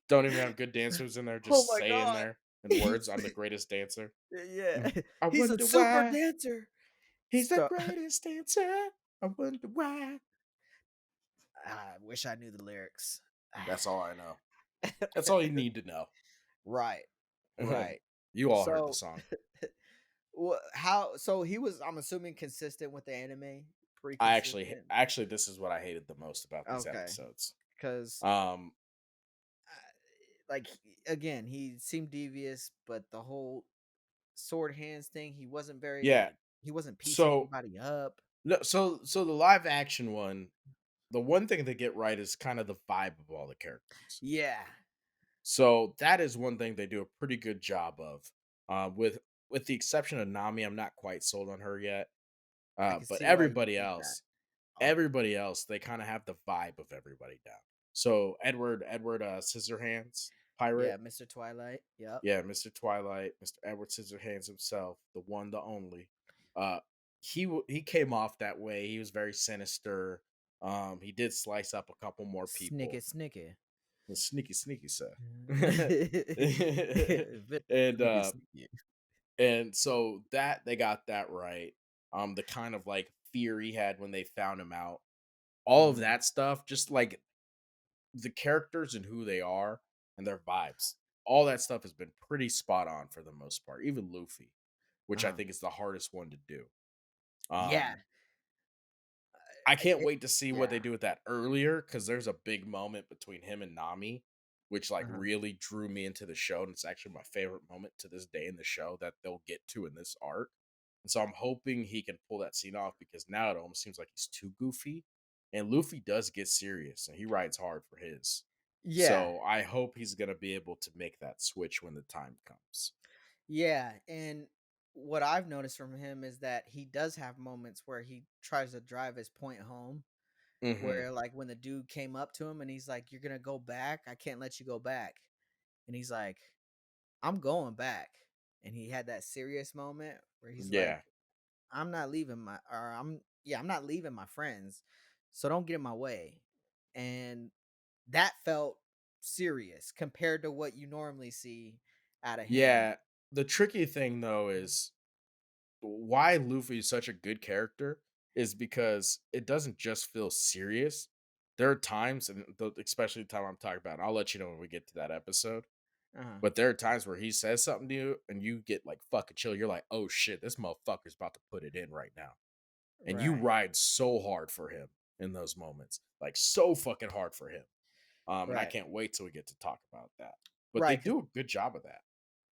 Speaker 2: Don't even have good dancers in there.
Speaker 1: Oh
Speaker 2: Just
Speaker 1: my
Speaker 2: saying
Speaker 1: god.
Speaker 2: there in words,
Speaker 1: He's
Speaker 2: "I'm the greatest dancer."
Speaker 1: yeah.
Speaker 2: Mm. I
Speaker 1: He's a
Speaker 2: wonder
Speaker 1: super
Speaker 2: why
Speaker 1: dancer.
Speaker 2: he's the
Speaker 1: So
Speaker 2: greatest dancer. I wonder why.
Speaker 1: I wish I knew the lyrics.
Speaker 2: That's all I know. That's all you need to know.
Speaker 1: Right. Right.
Speaker 2: You all heard the
Speaker 1: So
Speaker 2: song.
Speaker 1: how so he was, I'm assuming, consistent with the anime? Pretty
Speaker 2: I actually
Speaker 1: consistent.
Speaker 2: actually this is what I hated the most about these
Speaker 1: Okay.
Speaker 2: episodes.
Speaker 1: Cuz
Speaker 2: Um
Speaker 1: like again, he seemed devious, but the whole sword hands thing, he wasn't very
Speaker 2: yeah.
Speaker 1: like he wasn't piecing
Speaker 2: So
Speaker 1: anybody up.
Speaker 2: no so the live action one, the one thing they get right is kind of the vibe of all the characters.
Speaker 1: Yeah.
Speaker 2: So that is one thing they do a pretty good job of. With the exception of Nami, I'm not quite sold on her yet.
Speaker 1: I can
Speaker 2: But
Speaker 1: see why you think that. Oh,
Speaker 2: everybody else, they kind of have the vibe of everybody down. So Edward Scissorhands,
Speaker 1: yeah,
Speaker 2: pirate,
Speaker 1: Mr. Twilight. Yep.
Speaker 2: yeah, Mr. Twilight, Mr. Edward Scissorhands himself, the one, the only. Uh, he came off that way. He was very sinister. He did slice up a couple more
Speaker 1: Snicky
Speaker 2: people.
Speaker 1: snicky.
Speaker 2: The sneaky, sneaky, sir.
Speaker 1: Very
Speaker 2: and
Speaker 1: sneaky
Speaker 2: uh,
Speaker 1: sneaky.
Speaker 2: and so that they got that right. The kind of like fear he had when they found him out, all of
Speaker 1: Mhm.
Speaker 2: that stuff, just like the characters and who they are and their vibes. All that stuff has been pretty spot on for the most part. Even Luffy, which I
Speaker 1: Uh-huh.
Speaker 2: think is the hardest one to do.
Speaker 1: Yeah.
Speaker 2: Um, I can't
Speaker 1: It,
Speaker 2: wait to see what they
Speaker 1: yeah.
Speaker 2: do with that earlier because there's a big moment between him and Nami, which like
Speaker 1: Uh-huh.
Speaker 2: really drew me into the show, and it's actually my favorite moment to this day in the show that they'll get to in this arc. And so I'm hoping he can pull that scene off because now it almost seems like he's too goofy, and Luffy does get serious and he rides hard for his.
Speaker 1: Yeah.
Speaker 2: So I hope he's gonna be able to make that switch when the time comes.
Speaker 1: Yeah. And what I've noticed from him is that he does have moments where he tries to drive his point home.
Speaker 2: Hmm.
Speaker 1: Where like when the dude came up to him and he's like, "You're gonna go back? I can't let you go back." And he's like, "I'm going back." And he had that serious moment where he's like,
Speaker 2: Yeah,
Speaker 1: "I'm not leaving my or I'm yeah, I'm not leaving my friends. So don't get in my way." And that felt serious compared to what you normally see out of him.
Speaker 2: yeah. The tricky thing though is why Luffy is such a good character is because it doesn't just feel serious. There are times, and especially the time I'm talking about, and I'll let you know when we get to that episode.
Speaker 1: Uh-huh.
Speaker 2: But there are times where he says something to you, and you get like fucking chill. You're like, oh shit, this motherfucker's about to put it in right now, and you
Speaker 1: Right.
Speaker 2: ride so hard for him in those moments, like so fucking hard for him. And I
Speaker 1: Right.
Speaker 2: can't wait till we get to talk about that. But they
Speaker 1: Right.
Speaker 2: do a good job of that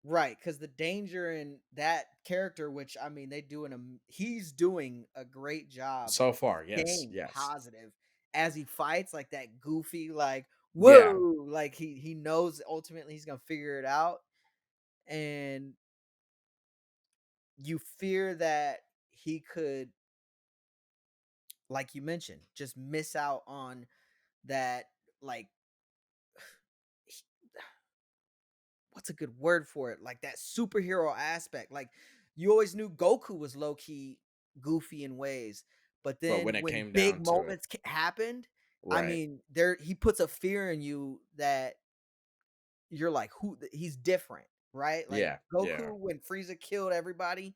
Speaker 1: Right, because the danger in that character, which I mean, they do he's doing a great job
Speaker 2: so
Speaker 1: of
Speaker 2: far. Yes,
Speaker 1: staying
Speaker 2: yes,
Speaker 1: positive as he fights, like that goofy, like
Speaker 2: yeah,
Speaker 1: whoa, like he knows ultimately he's gonna figure it out, and you fear that he could, like you mentioned, just miss out on that, like what's a good word for it? Like that superhero aspect. Like you always knew Goku was low key goofy in ways, but
Speaker 2: but when
Speaker 1: then
Speaker 2: it
Speaker 1: when
Speaker 2: came
Speaker 1: big
Speaker 2: down to it,
Speaker 1: moments happened, I
Speaker 2: right?
Speaker 1: mean, there he puts a fear in you that you're like, who? He's different, right? Like
Speaker 2: Yeah, yeah,
Speaker 1: Goku when Frieza killed everybody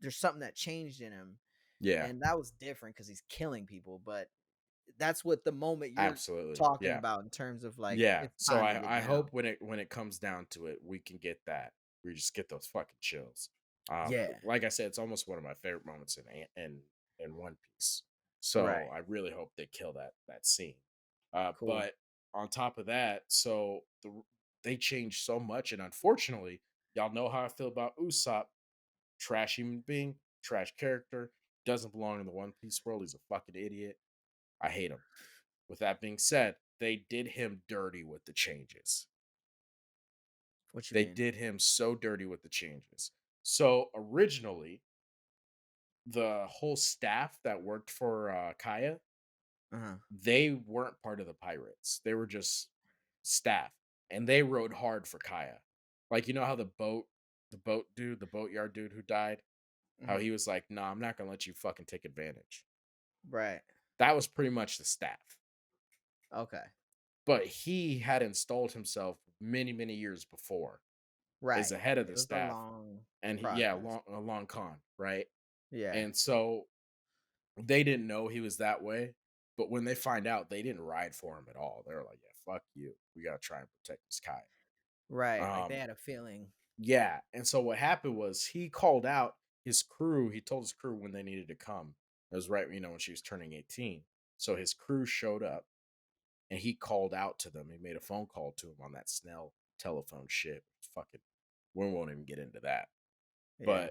Speaker 1: there's something that changed in him,
Speaker 2: yeah,
Speaker 1: and that was different because he's killing people. But that's what the moment you're
Speaker 2: absolutely,
Speaker 1: talking
Speaker 2: yeah,
Speaker 1: about in terms of like
Speaker 2: yeah.
Speaker 1: it's
Speaker 2: So
Speaker 1: time to get
Speaker 2: I
Speaker 1: down.
Speaker 2: hope when it comes down to it, we can get that. We just get those fucking chills.
Speaker 1: Yeah,
Speaker 2: Like I said, it's almost one of my favorite moments in One Piece. So
Speaker 1: right.
Speaker 2: I really hope they kill that scene.
Speaker 1: Cool.
Speaker 2: But on top of that, they changed so much, and unfortunately, y'all know how I feel about Usopp. Trash human being, trash character, doesn't belong in the One Piece world. He's a fucking idiot. I hate him. With that being said, they did him dirty with the changes.
Speaker 1: What you
Speaker 2: They
Speaker 1: mean?
Speaker 2: did him so dirty with the changes. So originally, the whole staff that worked for Kaya,
Speaker 1: Uh-huh.
Speaker 2: they weren't part of the pirates. They were just staff, and they rode hard for Kaya. Like you know how the boatyard dude who died, how
Speaker 1: Mhm.
Speaker 2: he was like, "Nah, I'm not gonna let you fucking take advantage."
Speaker 1: Right.
Speaker 2: That was pretty much the staff.
Speaker 1: Okay.
Speaker 2: But he had installed himself many, many years before as
Speaker 1: Right.
Speaker 2: the head of
Speaker 1: It
Speaker 2: the
Speaker 1: was a
Speaker 2: staff,
Speaker 1: long
Speaker 2: and
Speaker 1: process.
Speaker 2: a long con, right?
Speaker 1: Yeah.
Speaker 2: And so they didn't know he was that way, but when they find out, they didn't ride for him at all. They were like, "Yeah, fuck you. We gotta try and protect this guy."
Speaker 1: Right. Like they
Speaker 2: Um,
Speaker 1: had a feeling.
Speaker 2: yeah. And so what happened was he called out his crew. He told his crew when they needed to come. It was right, when she was turning 18. So his crew showed up and he called out to them. He made a phone call to him on that Snell telephone shit. Fucking, we won't even get into that.
Speaker 1: Yeah.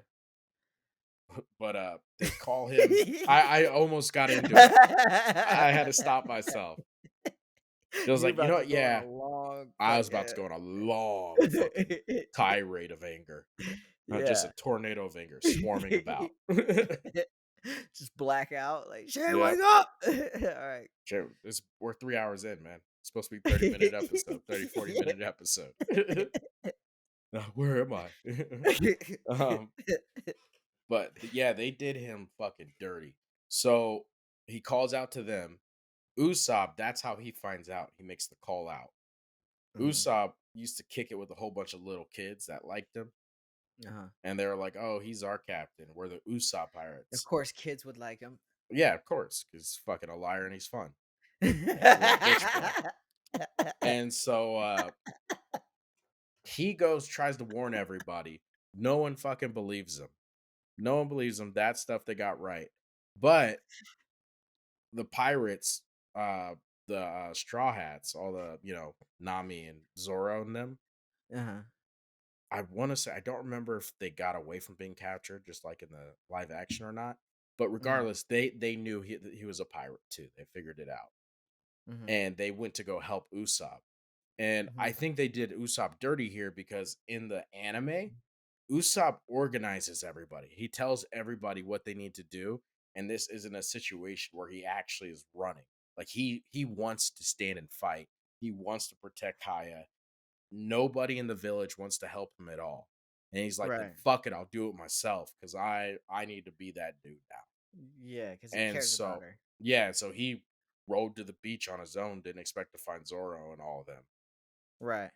Speaker 2: But they call him. I almost got into it. I had to stop myself. It was
Speaker 1: You're
Speaker 2: like, you know
Speaker 1: about to
Speaker 2: what?
Speaker 1: go on a
Speaker 2: Yeah,
Speaker 1: long
Speaker 2: I was about to
Speaker 1: fucking
Speaker 2: go on a long fucking tirade of anger, just a
Speaker 1: Yeah.
Speaker 2: tornado of anger swarming about.
Speaker 1: Just black out like, "Shay,
Speaker 2: Yeah,
Speaker 1: wake up!" Alright.
Speaker 2: Joe, we're 3 hours in, man. It's supposed to be 30-minute episode, 30, 40 minute episode. Where am I? um, but yeah, they did him fucking dirty. So he calls out to them. Usopp, that's how he finds out. He makes the call out.
Speaker 1: Mhm.
Speaker 2: Usopp used to kick it with a whole bunch of little kids that liked him,
Speaker 1: Uh-huh.
Speaker 2: and they were like, "Oh, he's our captain. We're the Usopp
Speaker 1: Of
Speaker 2: Pirates."
Speaker 1: course, kids would like him.
Speaker 2: Yeah, of course, because fucking a liar and he's fun. A little bitch boy. And so he goes, tries to warn everybody. No one fucking believes him. No one believes him. That stuff they got right. But the pirates, uh, the Straw Hats, all the, Nami and Zoro and them,
Speaker 1: Uh-huh.
Speaker 2: I want to say, I don't remember if they got away from being captured, just like in the live action or not. But
Speaker 1: Mhm.
Speaker 2: regardless, they knew he was a pirate too. They figured it out,
Speaker 1: Mhm.
Speaker 2: and they went to go help Usopp. And I
Speaker 1: Mhm.
Speaker 2: think they did Usopp dirty here because in the anime, Usopp organizes everybody. He tells everybody what they need to do, and this isn't a situation where he actually is running. Like he wants to stand and fight. He wants to protect Kaya. Nobody in the village wants to help him at all. And he's like, then
Speaker 1: Right.
Speaker 2: fuck it, I'll do it myself because I need to be that dude now.
Speaker 1: Yeah, because he
Speaker 2: And
Speaker 1: cares about
Speaker 2: so
Speaker 1: her.
Speaker 2: yeah, so he rode to the beach on his own, didn't expect to find Zoro and all of them.
Speaker 1: Right.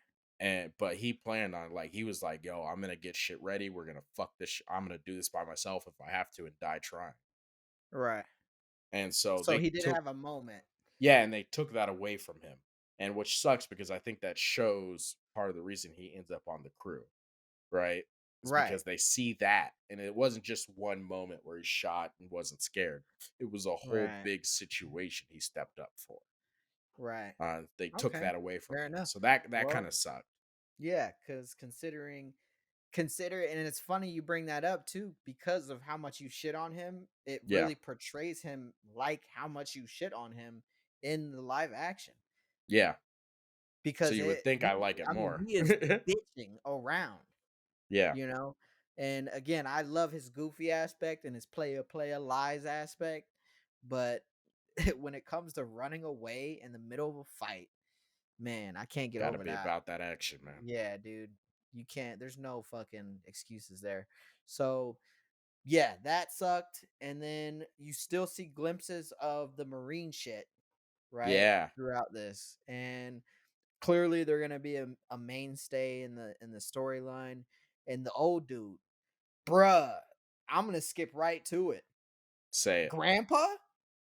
Speaker 2: But he planned on, like, he was like, yo, I'm gonna get shit ready. We're gonna fuck this I'm gonna do this by myself if I have to and die trying.
Speaker 1: Right.
Speaker 2: And so
Speaker 1: So
Speaker 2: they
Speaker 1: he did
Speaker 2: took
Speaker 1: have a moment.
Speaker 2: yeah, and they took that away from him. And which sucks because I think that shows part of the reason he ends up on the crew, right? It's
Speaker 1: Right.
Speaker 2: because they see that. And it wasn't just one moment where he shot and wasn't scared. It was a whole
Speaker 1: Right.
Speaker 2: big situation he stepped up for.
Speaker 1: Right.
Speaker 2: They took
Speaker 1: Okay.
Speaker 2: that away from
Speaker 1: Fair
Speaker 2: him.
Speaker 1: enough.
Speaker 2: So that kind
Speaker 1: Well,
Speaker 2: of sucked.
Speaker 1: yeah, because and it's funny you bring that up too, because of how much you shit on him, it
Speaker 2: Yeah.
Speaker 1: really portrays him like how much you shit on him in the live action.
Speaker 2: Yeah. So
Speaker 1: Because
Speaker 2: you would
Speaker 1: it
Speaker 2: think
Speaker 1: he
Speaker 2: I like it
Speaker 1: I mean,
Speaker 2: more.
Speaker 1: he is bitching around,
Speaker 2: Yeah.
Speaker 1: you know? And again, I love his goofy aspect and his player lies aspect, but when it comes to running away in the middle of a fight, man, I can't get
Speaker 2: Gotta
Speaker 1: over
Speaker 2: be
Speaker 1: that.
Speaker 2: about that action, man.
Speaker 1: Yeah, dude. You can't there's no fucking excuses there. So, yeah, that sucked, and then you still see glimpses of the marine shit, right?
Speaker 2: Yeah.
Speaker 1: Throughout this, and clearly they're gonna be a mainstay in the storyline. And the old dude, bruh, I'm gonna skip right to it.
Speaker 2: Say it.
Speaker 1: Grandpa?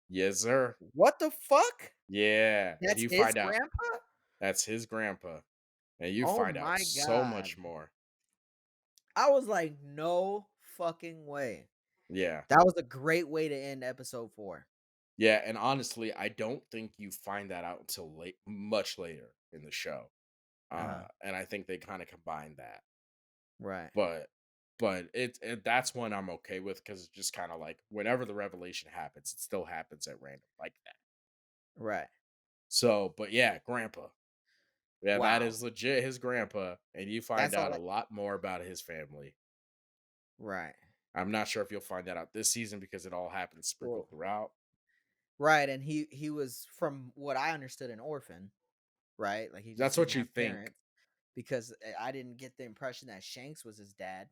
Speaker 2: Yes, sir.
Speaker 1: What the fuck?
Speaker 2: Yeah. And
Speaker 1: That's
Speaker 2: you
Speaker 1: his
Speaker 2: find out
Speaker 1: grandpa?
Speaker 2: that's his grandpa. And you
Speaker 1: Oh
Speaker 2: find out
Speaker 1: my
Speaker 2: so
Speaker 1: god.
Speaker 2: much more.
Speaker 1: I was like, no fucking way.
Speaker 2: Yeah.
Speaker 1: That was a great way to end episode 4.
Speaker 2: Yeah. And honestly, I don't think you find that out until much later in the show.
Speaker 1: Uh-huh.
Speaker 2: And I think they kind of combine that.
Speaker 1: Right.
Speaker 2: But but that's one I'm okay with because it's just kind of like whenever the revelation happens, it still happens at random like that.
Speaker 1: Right.
Speaker 2: So, but yeah, grandpa. Yeah, that
Speaker 1: Wow.
Speaker 2: is legit his grandpa, and you find
Speaker 1: That's all
Speaker 2: out a
Speaker 1: that.
Speaker 2: lot more about his family.
Speaker 1: Right.
Speaker 2: I'm not sure if you'll find that out this season because it all happens sprinkled
Speaker 1: Well,
Speaker 2: throughout.
Speaker 1: right, and he was, from what I understood, an orphan, right? Like, he just
Speaker 2: That's
Speaker 1: didn't
Speaker 2: what you
Speaker 1: have
Speaker 2: think.
Speaker 1: parents, because I didn't get the impression that Shanks was his dad.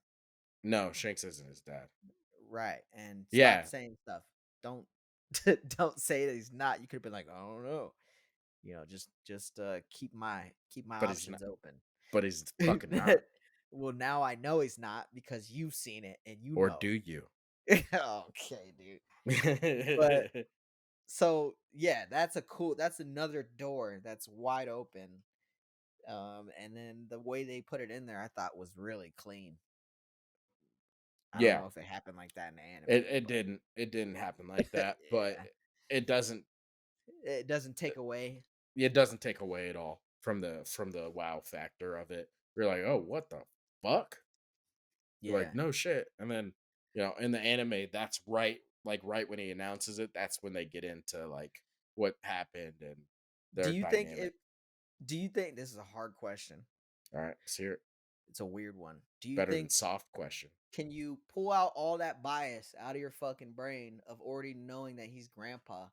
Speaker 2: No, Shanks isn't his dad.
Speaker 1: Right, and stop
Speaker 2: Yeah,
Speaker 1: saying stuff. Don't don't say that he's not. You could've been like, "I don't know." Just keep my
Speaker 2: but he's not.
Speaker 1: options open.
Speaker 2: But he's fucking not.
Speaker 1: Well, now I know he's not because you've seen it and you
Speaker 2: Or do
Speaker 1: know.
Speaker 2: you?
Speaker 1: Okay, dude. But so, yeah, that's another door that's wide open. And then the way they put it in there, I thought was really clean. I don't
Speaker 2: Yeah,
Speaker 1: know if it happened like that in the
Speaker 2: it
Speaker 1: anime,
Speaker 2: it
Speaker 1: but
Speaker 2: didn't it didn't happen like that, but
Speaker 1: yeah,
Speaker 2: it doesn't
Speaker 1: it doesn't take away.
Speaker 2: it doesn't take away at all from the wow factor of it. You're like, "Oh, what the fuck?" You're like,
Speaker 1: Yeah.
Speaker 2: "No shit." And then, in the anime, that's right when he announces it, that's when they get into like what happened and
Speaker 1: Do
Speaker 2: their
Speaker 1: you think
Speaker 2: dynamic.
Speaker 1: it do you think this is a hard question?
Speaker 2: All right, let's hear it.
Speaker 1: It's a weird one. Do you
Speaker 2: Better than
Speaker 1: think,
Speaker 2: soft question.
Speaker 1: can you pull out all that bias out of your fucking brain of already knowing that he's grandpa?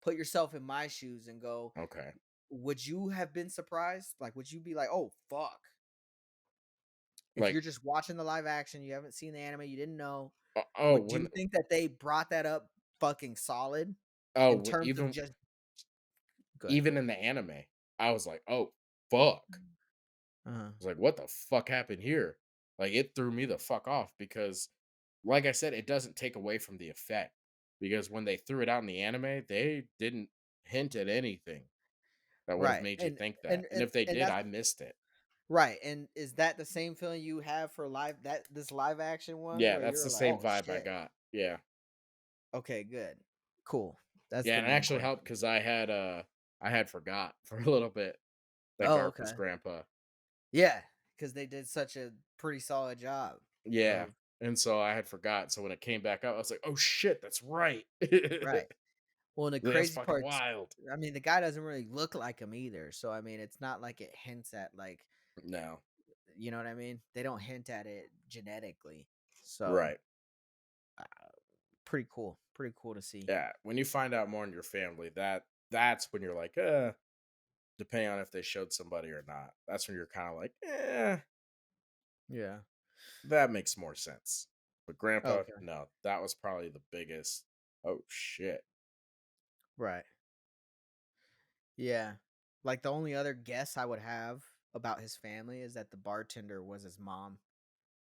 Speaker 1: Put yourself in my shoes and go,
Speaker 2: Okay.
Speaker 1: would you have been surprised? Like, would you be like, "Oh, fuck." If
Speaker 2: Like,
Speaker 1: you're just watching the live action, you haven't seen the anime, you didn't know,
Speaker 2: oh,
Speaker 1: would do
Speaker 2: when
Speaker 1: you think that they brought that up fucking solid
Speaker 2: oh,
Speaker 1: in terms of
Speaker 2: even
Speaker 1: just good?
Speaker 2: even in the anime, I was like, "Oh, fuck."
Speaker 1: Uh-huh.
Speaker 2: I was like, "What the fuck happened here?" Like, it threw me the fuck off because, like I said, it doesn't take away from the effect. Because when they threw it out in the anime, they didn't hint at anything that would have
Speaker 1: Right,
Speaker 2: made you
Speaker 1: and
Speaker 2: think
Speaker 1: and
Speaker 2: that. And
Speaker 1: and
Speaker 2: if they
Speaker 1: and
Speaker 2: did,
Speaker 1: that's
Speaker 2: I missed it.
Speaker 1: right, and is that the same feeling you have for this live action one
Speaker 2: Yeah,
Speaker 1: where
Speaker 2: that's
Speaker 1: you're
Speaker 2: the
Speaker 1: like,
Speaker 2: same
Speaker 1: "Oh,
Speaker 2: vibe I
Speaker 1: shit."
Speaker 2: got. Yeah.
Speaker 1: Okay, good. Cool. That's
Speaker 2: Yeah,
Speaker 1: the
Speaker 2: and it
Speaker 1: main
Speaker 2: actually helped
Speaker 1: question.
Speaker 2: because I had forgot for a little bit that
Speaker 1: Oh,
Speaker 2: Garp was
Speaker 1: okay.
Speaker 2: grandpa.
Speaker 1: Yeah, because they did such a pretty solid job
Speaker 2: Yeah.
Speaker 1: of
Speaker 2: And so I had forgot. So when it came back up, I was like, "Oh shit, that's right."
Speaker 1: right. Well, and the
Speaker 2: That's
Speaker 1: crazy
Speaker 2: fucking
Speaker 1: part's,
Speaker 2: wild.
Speaker 1: I mean, the guy doesn't really look like him either, so, I mean, it's not like it hints at, like,
Speaker 2: No.
Speaker 1: you know what I mean? They don't hint at it genetically, so,
Speaker 2: Right.
Speaker 1: uh, pretty cool to see.
Speaker 2: Yeah. When you find out more in your family, that's when you're like, depending on if they showed somebody or not. That's when you're kind of like,
Speaker 1: Yeah.
Speaker 2: that makes more sense. But grandpa,
Speaker 1: Okay.
Speaker 2: no, that was probably the biggest. Oh shit.
Speaker 1: Right. Yeah. Like, the only other guess I would have about his family is that the bartender was his mom.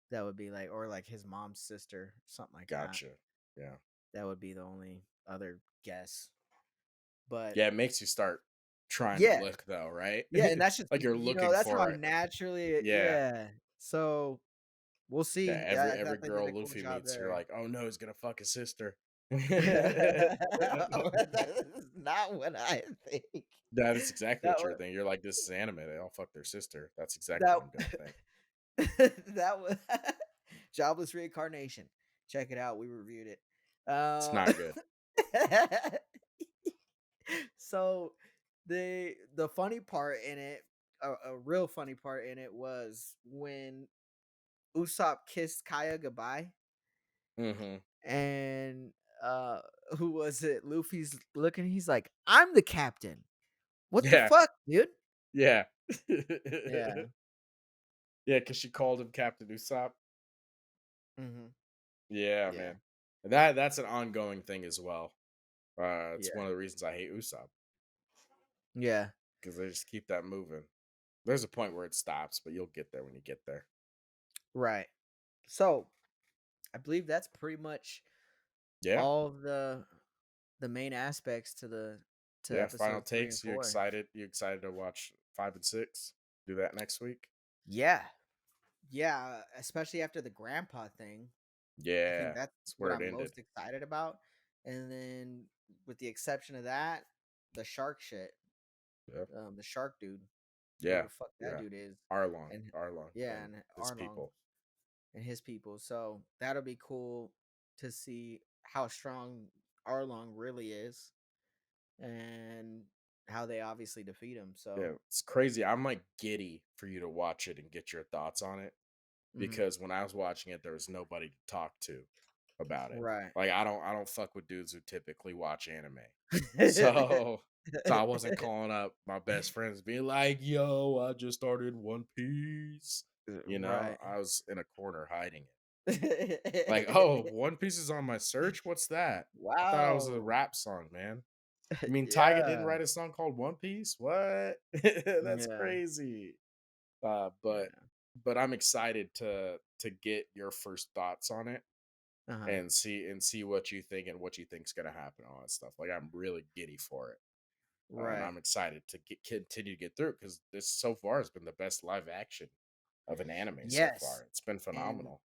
Speaker 1: That would be like, or, like, his mom's sister, something like that.
Speaker 2: Gotcha. Yeah.
Speaker 1: That would be the only other guess. But
Speaker 2: Yeah, it makes you start trying to
Speaker 1: yeah,
Speaker 2: look though, right?
Speaker 1: yeah, and that's just
Speaker 2: Like you're looking
Speaker 1: that's how
Speaker 2: for it.
Speaker 1: naturally,
Speaker 2: Yeah.
Speaker 1: yeah. So, we'll
Speaker 2: Yeah,
Speaker 1: see.
Speaker 2: every
Speaker 1: I
Speaker 2: every
Speaker 1: thought they did
Speaker 2: girl
Speaker 1: a cool
Speaker 2: Luffy
Speaker 1: job
Speaker 2: meets, you're
Speaker 1: there.
Speaker 2: like, "Oh no, he's gonna fuck his sister."
Speaker 1: That is not what I think.
Speaker 2: That is exactly
Speaker 1: That
Speaker 2: what you're
Speaker 1: was
Speaker 2: thinking. You're like, "This is anime. They all fuck their sister." That's exactly
Speaker 1: that
Speaker 2: what I'm gonna think.
Speaker 1: that was Jobless Reincarnation. Check it out. We reviewed it.
Speaker 2: It's
Speaker 1: Uh,
Speaker 2: not good.
Speaker 1: so the funny part in it, a real funny part in it, was when Usopp kissed Kaya goodbye,
Speaker 2: Mhm.
Speaker 1: and uh who was it? Luffy's looking, he's like, "I'm the captain. What the
Speaker 2: Yeah.
Speaker 1: fuck, dude?"
Speaker 2: Yeah.
Speaker 1: Yeah.
Speaker 2: Yeah, because she called him Captain Usopp.
Speaker 1: Mhm.
Speaker 2: Yeah,
Speaker 1: Yeah.
Speaker 2: man. That's an ongoing thing as well. It's
Speaker 1: Yeah.
Speaker 2: one of the reasons I hate Usopp
Speaker 1: Yeah.
Speaker 2: because they just keep that moving. There's a point where it stops, but you'll get there when you get there.
Speaker 1: Right. So, I believe that's pretty much
Speaker 2: Yeah.
Speaker 1: all of the main aspects to
Speaker 2: Yeah. Final
Speaker 1: episode 3 and
Speaker 2: takes. You
Speaker 1: 4.
Speaker 2: excited? You excited to watch 5 and 6? Do that next week.
Speaker 1: Yeah. Yeah, especially after the grandpa thing. I think
Speaker 2: Yeah.
Speaker 1: that's
Speaker 2: That's
Speaker 1: what
Speaker 2: where it
Speaker 1: I'm
Speaker 2: ended.
Speaker 1: most excited about. And then, with the exception of that, the shark shit,
Speaker 2: Yeah.
Speaker 1: the shark dude, whoever
Speaker 2: Yeah.
Speaker 1: the fuck that
Speaker 2: Yeah.
Speaker 1: dude is,
Speaker 2: Arlong.
Speaker 1: and
Speaker 2: Arlong
Speaker 1: yeah,
Speaker 2: and
Speaker 1: and
Speaker 2: his
Speaker 1: Arlong.
Speaker 2: people.
Speaker 1: and his people. So that'll be cool to see how strong Arlong really is and how they obviously defeat him. So
Speaker 2: Yeah, it's crazy. I'm like giddy for you to watch it and get your thoughts on it
Speaker 1: mhm.
Speaker 2: because when I was watching it, there was nobody to talk to about it.
Speaker 1: Right.
Speaker 2: Like I don't fuck with dudes who typically watch anime. So so I wasn't calling up my best friends being like, "Yo, I just started One Piece." You know,
Speaker 1: Right.
Speaker 2: I was in a corner hiding it. Like, "Oh, One Piece is on my search? What's that?" I thought it was a
Speaker 1: Wow.
Speaker 2: rap song, man. You mean Tyga didn't
Speaker 1: Yeah.
Speaker 2: write a song called One Piece? What? That's
Speaker 1: Yeah.
Speaker 2: crazy. Uh, but
Speaker 1: Yeah.
Speaker 2: but I'm excited to get your first thoughts on it
Speaker 1: Uh-huh.
Speaker 2: and see what you think and what you think's gonna happen, all that stuff. Like I'm really giddy for it. And
Speaker 1: Right.
Speaker 2: I'm excited to continue to get through it because this so far has been the best live action of an anime so
Speaker 1: Yes.
Speaker 2: far. It's been
Speaker 1: And
Speaker 2: phenomenal.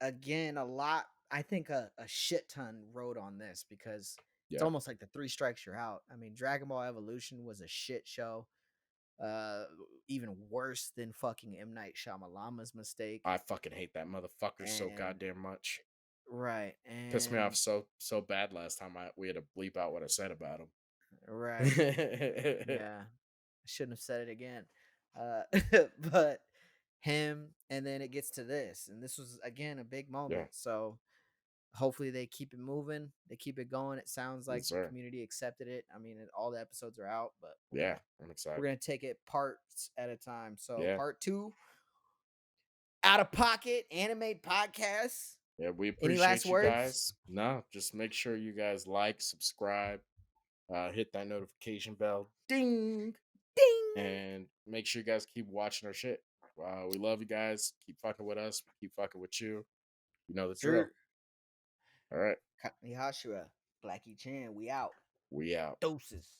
Speaker 1: again, a lot I think a shit ton rode on this because it's
Speaker 2: Yeah.
Speaker 1: almost like the three strikes you're out. I mean, Dragon Ball Evolution was a shit show. Uh Even worse than fucking M. Night Shyamalama's mistake.
Speaker 2: I fucking hate that motherfucker so
Speaker 1: And
Speaker 2: goddamn much.
Speaker 1: right.
Speaker 2: Pissed me off
Speaker 1: And
Speaker 2: so bad last time we had to bleep out what I said about him.
Speaker 1: right. Yeah. I shouldn't have said it again. Uh but him, and then it gets to this. And this was again a big
Speaker 2: Yeah.
Speaker 1: moment. So hopefully they keep it moving, they keep it going. It sounds like
Speaker 2: Yes,
Speaker 1: the
Speaker 2: sir.
Speaker 1: community accepted it. I mean, all the episodes are out, but
Speaker 2: Yeah, I'm
Speaker 1: we're
Speaker 2: excited.
Speaker 1: gonna take it parts at a time. So
Speaker 2: Yeah.
Speaker 1: part two, out of pocket anime podcast.
Speaker 2: Yeah, we
Speaker 1: Any last
Speaker 2: appreciate you
Speaker 1: words?
Speaker 2: guys. No, just make sure you guys like, subscribe, hit that notification bell, ding,
Speaker 1: Ding.
Speaker 2: and make sure you guys keep watching our shit. We love you guys. Keep fucking with us. We keep fucking with you. You know the drill.
Speaker 1: Sir
Speaker 2: All right,
Speaker 1: Hashira, Blackie Chan, we out.
Speaker 2: we out.
Speaker 1: Doses.